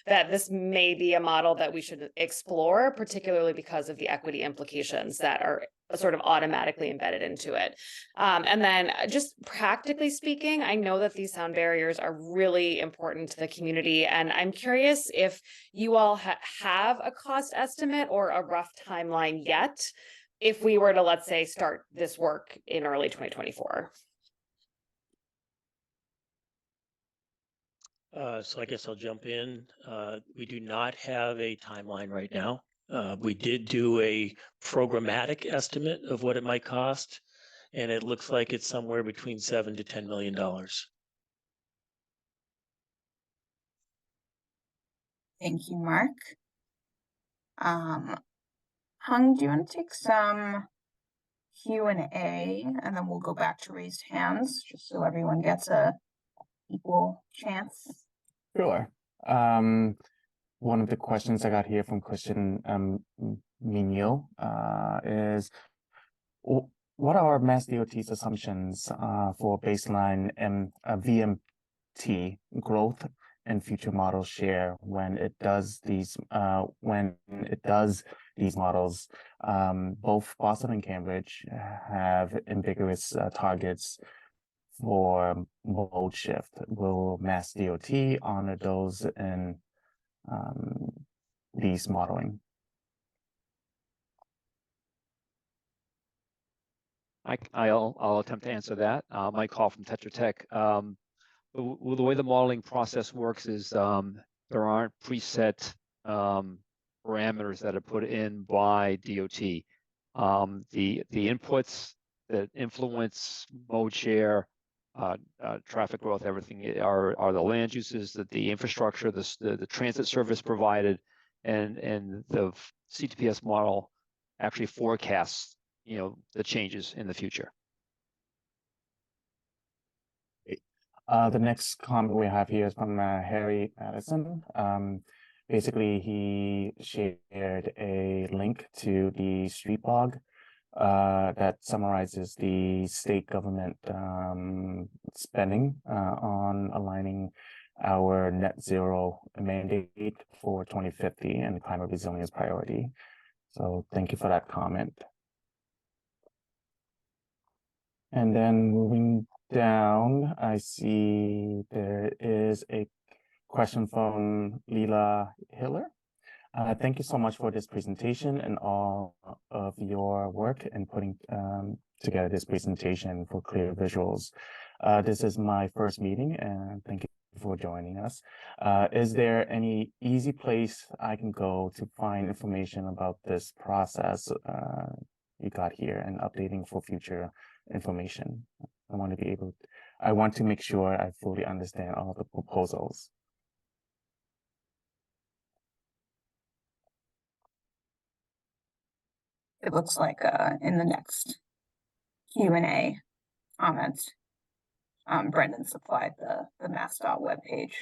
that this may be a model that we should explore, particularly because of the equity implications that are sort of automatically embedded into it. And then just practically speaking, I know that these sound barriers are really important to the community. And I'm curious if you all have a cost estimate or a rough timeline yet, if we were to, let's say, start this work in early 2024. So I guess I'll jump in. We do not have a timeline right now. We did do a programmatic estimate of what it might cost, and it looks like it's somewhere between $7 to $10 million. Thank you, Mark. Hung, do you want to take some Q&A, and then we'll go back to raised hands, just so everyone gets a equal chance? Sure. One of the questions I got here from Christian Mignot is, what are Mass DOT's assumptions for baseline VMT growth and future model share when it does these models? Both Boston and Cambridge have ambiguous targets for mode shift. Will Mass DOT honor those in these modeling? I'll attempt to answer that. Mike Hall from Tetra Tech. The way the modeling process works is there aren't preset parameters that are put in by DOT. The inputs that influence mode share, traffic growth, everything are the land uses, the infrastructure, the transit service provided, and the CTPS model actually forecasts, the changes in the future. The next comment we have here is from Harry Addison. Basically, he shared a link to the street blog that summarizes the state government spending on aligning our net zero mandate for 2050 and climate resilience priority. So thank you for that comment. And then moving down, I see there is a question from Leela Hiller. Thank you so much for this presentation and all of your work in putting together this presentation for clear visuals. This is my first meeting, and thank you for joining us. Is there any easy place I can go to find information about this process you got here and updating for future information? I want to make sure I fully understand all the proposals. It looks like in the next Q&A comments, Brendan supplied the MassDOT webpage.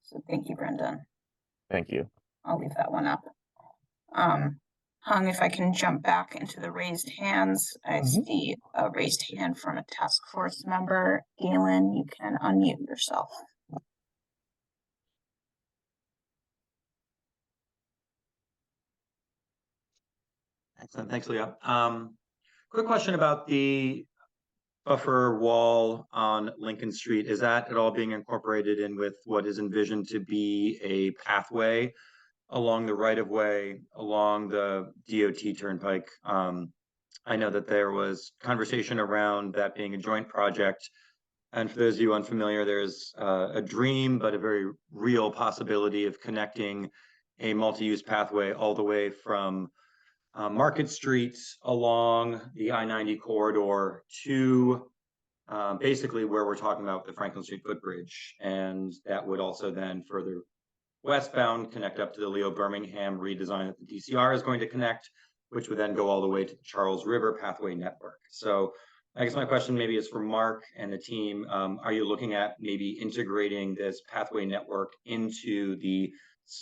So thank you, Brendan. Thank you. I'll leave that one up. Hung, if I can jump back into the raised hands, I see a raised hand from a task force member. Galen, you can unmute yourself. Excellent. Thanks, Leah. Quick question about the buffer wall on Lincoln Street. Is that at all being incorporated in with what is envisioned to be a pathway along the right of way along the DOT turnpike? I know that there was conversation around that being a joint project. And for those of you unfamiliar, there's a dream, but a very real possibility of connecting a multi-use pathway all the way from Market Street along the I-90 corridor to basically where we're talking about the Franklin Street footbridge. And that would also then further westbound connect up to the Leo Birmingham redesign that the DCR is going to connect, which would then go all the way to the Charles River Pathway Network. So I guess my question maybe is for Mark and the team. Are you looking at maybe integrating this pathway network into the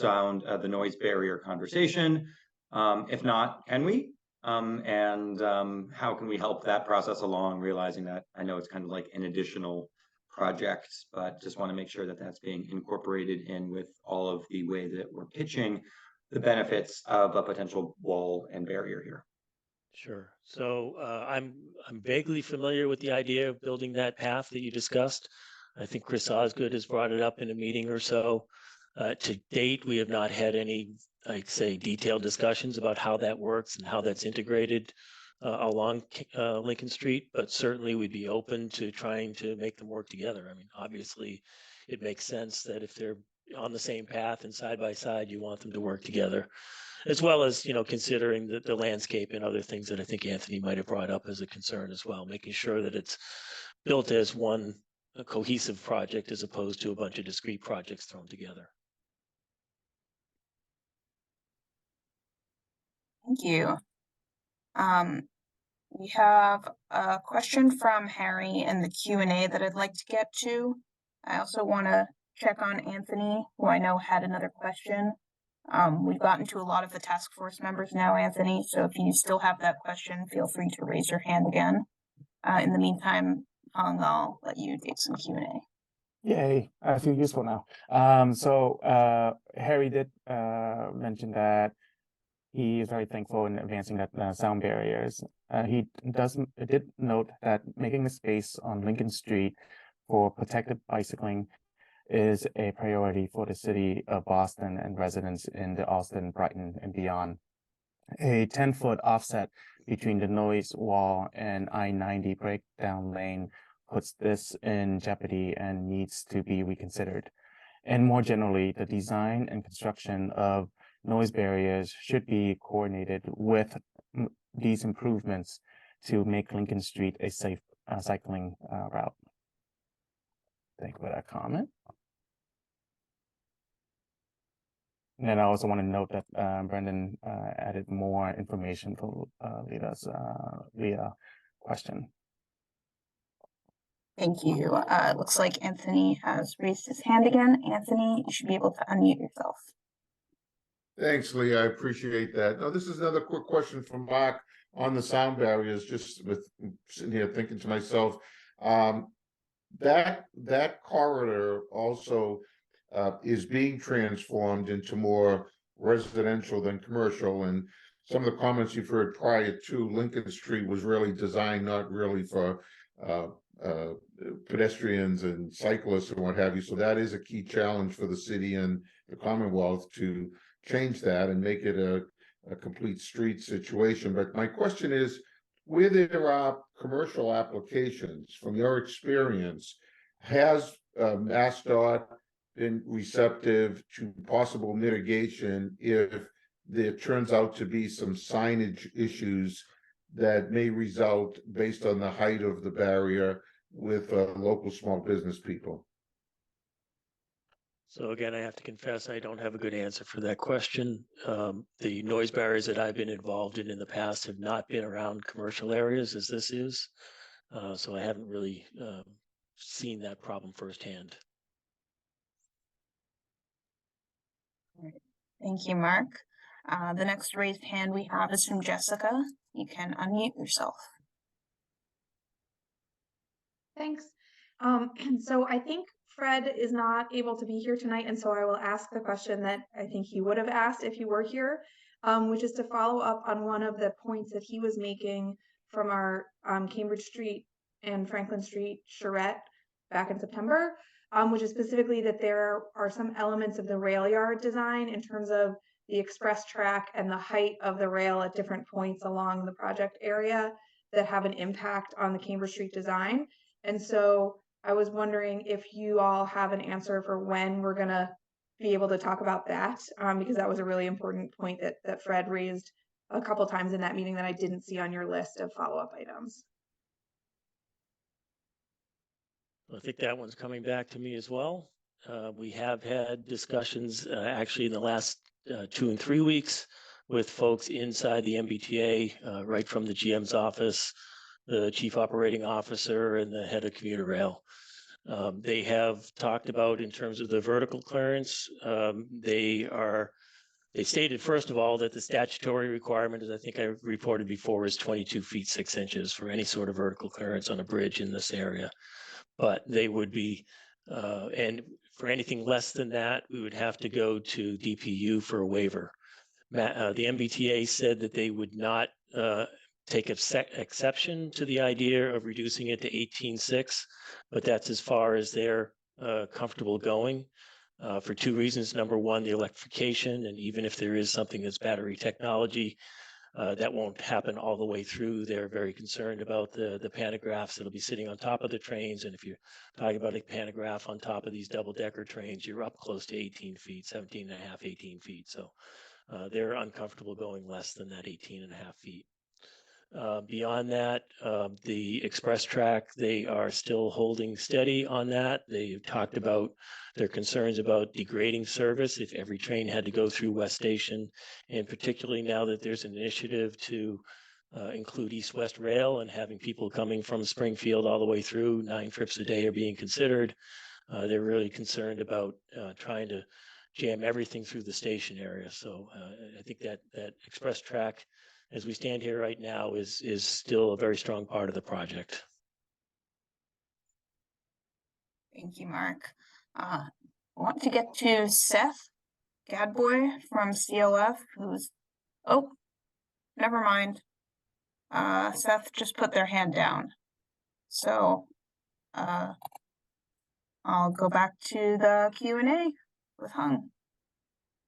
the noise barrier conversation? If not, can we? How can we help that process along, realizing that I know it's kind of like an additional project, but just want to make sure that that's being incorporated in with all of the way that we're pitching the benefits of a potential wall and barrier here. Sure. So I'm vaguely familiar with the idea of building that path that you discussed. I think Chris Osgood has brought it up in a meeting or so. To date, we have not had any, I'd say, detailed discussions about how that works and how that's integrated along Lincoln Street, but certainly we'd be open to trying to make them work together. I mean, obviously, it makes sense that if they're on the same path and side by side, you want them to work together, as well as, considering the landscape and other things that I think Anthony might have brought up as a concern as well, making sure that it's built as one cohesive project as opposed to a bunch of discrete projects thrown together. Thank you. We have a question from Harry in the Q&A that I'd like to get to. I also want to check on Anthony, who I know had another question. We've gotten to a lot of the task force members now, Anthony, so if you still have that question, feel free to raise your hand again. In the meantime, I'll let you take some Q&A. Yay, I feel useful now. Harry did mention that he is very thankful in advancing that sound barriers. He did note that making the space on Lincoln Street for protected bicycling is a priority for the city of Boston and residents in the Allston, Brighton, and beyond. A 10-foot offset between the noise wall and I-90 breakdown lane puts this in jeopardy and needs to be reconsidered. And more generally, the design and construction of noise barriers should be coordinated with these improvements to make Lincoln Street a safe cycling route. Thank you for that comment. And then I also want to note that Brendan added more information for Leah question. Thank you. It looks like Anthony has raised his hand again. Anthony, you should be able to unmute yourself. Thanks, Lee. I appreciate that. Now, this is another quick question from Mark on the sound barriers. Just with sitting here thinking to myself, that corridor also is being transformed into more residential than commercial. And some of the comments you've heard prior to Lincoln Street was really designed not really for pedestrians and cyclists and what have you. So that is a key challenge for the city and the Commonwealth to change that and make it a complete street situation. But my question is, where there are commercial applications, from your experience, has MassDOT been receptive to possible mitigation if there turns out to be some signage issues that may result, based on the height of the barrier, with local small business people? So again, I have to confess, I don't have a good answer for that question. The noise barriers that I've been involved in the past have not been around commercial areas as this is. So I haven't really seen that problem firsthand. Thank you, Mark. The next raised hand we have is from Jessica. You can unmute yourself. Thanks. So I think Fred is not able to be here tonight, and so I will ask the question that I think he would have asked if he were here. which is to follow up on one of the points that he was making from our Cambridge Street and Franklin Street charrette back in September, which is specifically that there are some elements of the rail yard design in terms of the express track and the height of the rail at different points along the project area that have an impact on the Cambridge Street design. And so I was wondering if you all have an answer for when we're gonna be able to talk about that, because that was a really important point that Fred raised a couple times in that meeting that I didn't see on your list of follow-up items. I think that one's coming back to me as well. We have had discussions actually in the last 2 and 3 weeks with folks inside the MBTA, right from the GM's office, the chief operating officer, and the head of commuter rail. They have talked about in terms of the vertical clearance. They stated, first of all, that the statutory requirement, as I think I reported before, is 22 feet 6 inches for any sort of vertical clearance on a bridge in this area. But they would be, and for anything less than that, we would have to go to DPU for a waiver. The MBTA said that they would not take exception to the idea of reducing it to 18.6, but that's as far as they're comfortable going for 2 reasons. Number one, the electrification, and even if there is something that's battery technology, that won't happen all the way through. They're very concerned about the pantographs that'll be sitting on top of the trains. And if you're talking about a pantograph on top of these double-decker trains, you're up close to 18 feet, 17 and a half, 18 feet. So they're uncomfortable going less than that 18 and a half feet. Beyond that, the express track, they are still holding steady on that. They've talked about their concerns about degrading service if every train had to go through West Station, and particularly now that there's an initiative to include East-West Rail and having people coming from Springfield all the way through, 9 trips a day are being considered. They're really concerned about trying to jam everything through the station area. So I think that express track, as we stand here right now, is still a very strong part of the project. Thank you, Mark. I want to get to Seth Gadboy from CLF, who's, oh, never mind. Seth just put their hand down. So I'll go back to the Q&A with Hung.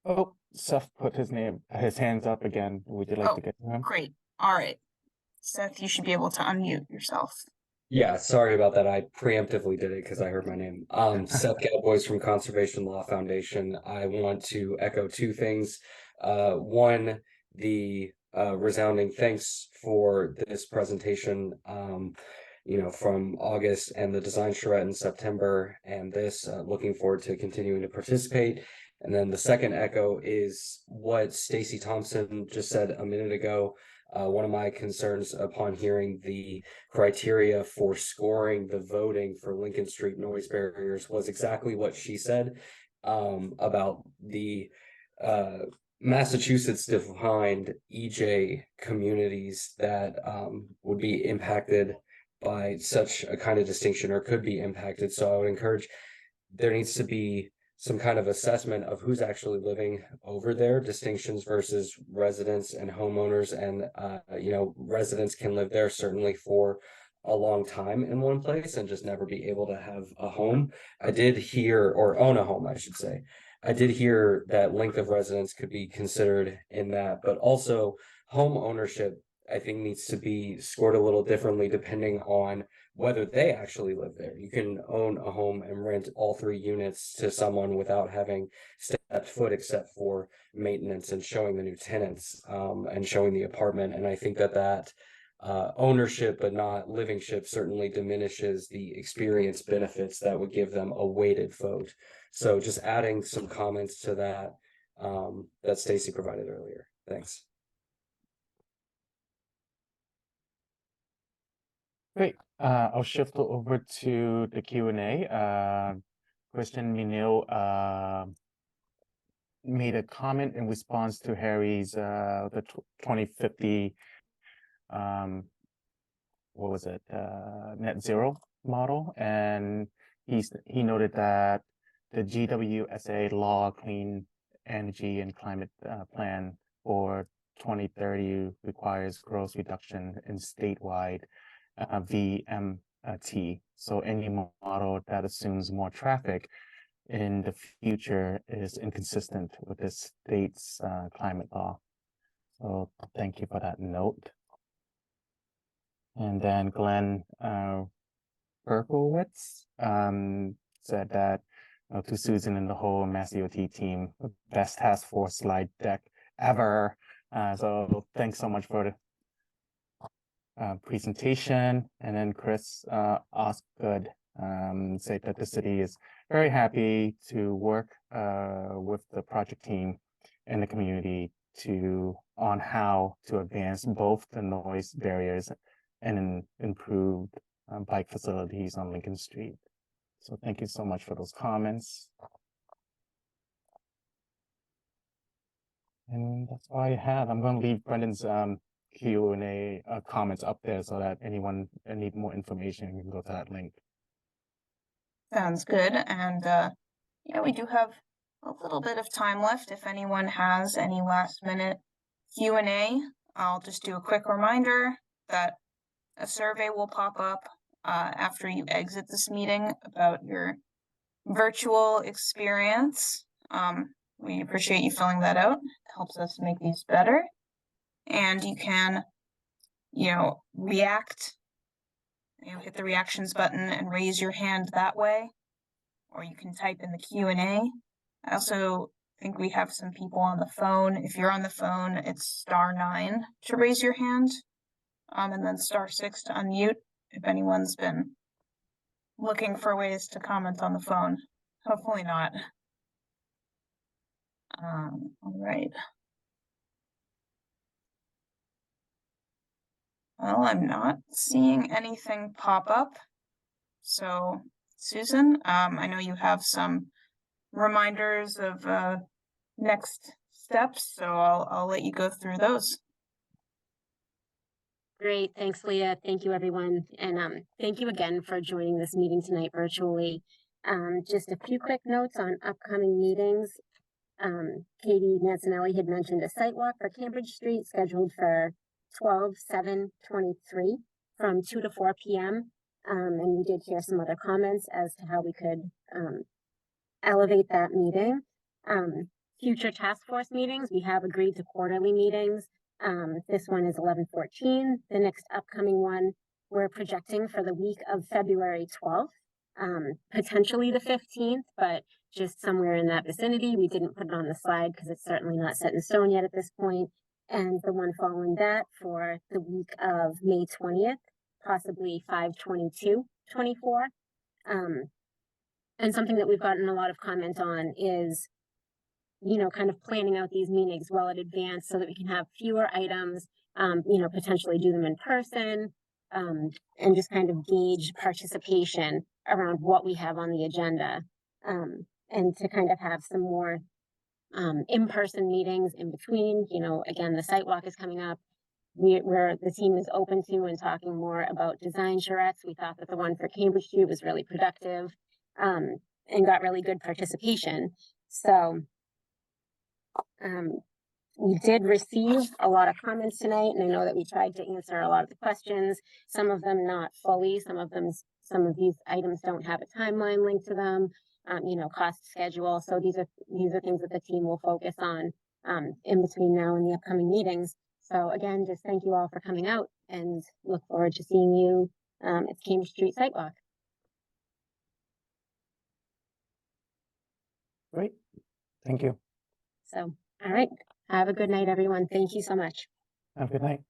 Oh, Seth put his hands up again. Would you like to get to him? Great. All right. Seth, you should be able to unmute yourself. Yeah, sorry about that. I preemptively did it because I heard my name. Seth Gadboys from Conservation Law Foundation. I want to echo 2 things. One, the resounding thanks for this presentation, from August, and the design charrette in September, and this, looking forward to continuing to participate. And then the second echo is what Stacy Thompson just said a minute ago. One of my concerns upon hearing the criteria for scoring the voting for Lincoln Street noise barriers was exactly what she said about the Massachusetts defined EJ communities that would be impacted by such a kind of distinction, or could be impacted. So I would encourage, there needs to be some kind of assessment of who's actually living over there, distinctions versus residents and homeowners. And, residents can live there certainly for a long time in one place and just never be able to have a home. I did hear, or own a home, I should say. I did hear that length of residence could be considered in that, but also home ownership, I think, needs to be scored a little differently depending on whether they actually live there. You can own a home and rent all 3 units to someone without having stepped foot except for maintenance and showing the new tenants and showing the apartment. And I think that ownership but not livingship certainly diminishes the experience benefits that would give them a weighted vote. So just adding some comments to that that Stacy provided earlier. Thanks. Great. I'll shift over to the Q&A. Kristen Minil made a comment in response to Harry's the 2050 what was it, net zero model, and he noted that the GWSA law, Clean Energy and Climate Plan for 2030 requires gross reduction in statewide VMT. So any model that assumes more traffic in the future is inconsistent with the state's climate law. So thank you for that note. And then Glenn Berkowitz said that to Susan and the whole Mass DOT team, best task force slide deck ever. So thanks so much for the presentation. And then Chris Osgood said that the city is very happy to work with the project team and the community on how to advance both the noise barriers and improved bike facilities on Lincoln Street. So thank you so much for those comments. And that's all I have. I'm going to leave Brendan's Q&A comments up there so that anyone that need more information can go to that link. Sounds good. And yeah, we do have a little bit of time left. If anyone has any last minute Q&A, I'll just do a quick reminder that a survey will pop up after you exit this meeting about your virtual experience. We appreciate you filling that out. It helps us make these better. And you can, react, hit the reactions button and raise your hand that way, or you can type in the Q&A. I also think we have some people on the phone. If you're on the phone, it's *9 to raise your hand, and then *6 to unmute if anyone's been looking for ways to comment on the phone. Hopefully not. All right. Well, I'm not seeing anything pop up. So, Susan, I know you have some reminders of next steps, so I'll let you go through those. Great, thanks, Leah. Thank you, everyone, and thank you again for joining this meeting tonight virtually. Just a few quick notes on upcoming meetings. Katie Mancinelli had mentioned a site walk for Cambridge Street scheduled for 12/7/23 from 2 to 4 p.m. And we did hear some other comments as to how we could elevate that meeting. Future task force meetings, we have agreed to quarterly meetings. This one is 11/14. The next upcoming one, we're projecting for the week of February 12th, potentially the 15th, but just somewhere in that vicinity. We didn't put it on the slide because it's certainly not set in stone yet at this point. And the one following that for the week of May 20th, possibly 5/22/24. And something that we've gotten a lot of comment on is, kind of planning out these meetings well in advance so that we can have fewer items, potentially do them in person, and just kind of gauge participation around what we have on the agenda, and to kind of have some more in-person meetings in between. Again, the site walk is coming up. Where the team is open to and talking more about design charrettes. We thought that the one for Cambridge Street was really productive, and got really good participation. So we did receive a lot of comments tonight, and I know that we tried to answer a lot of the questions, some of them not fully, some of these items don't have a timeline linked to them, cost schedule. So these are things that the team will focus on in between now and the upcoming meetings. So again, just thank you all for coming out and look forward to seeing you at the Cambridge Street Sidewalk. Great, thank you. So, all right. Have a good night, everyone. Thank you so much. Have a good night.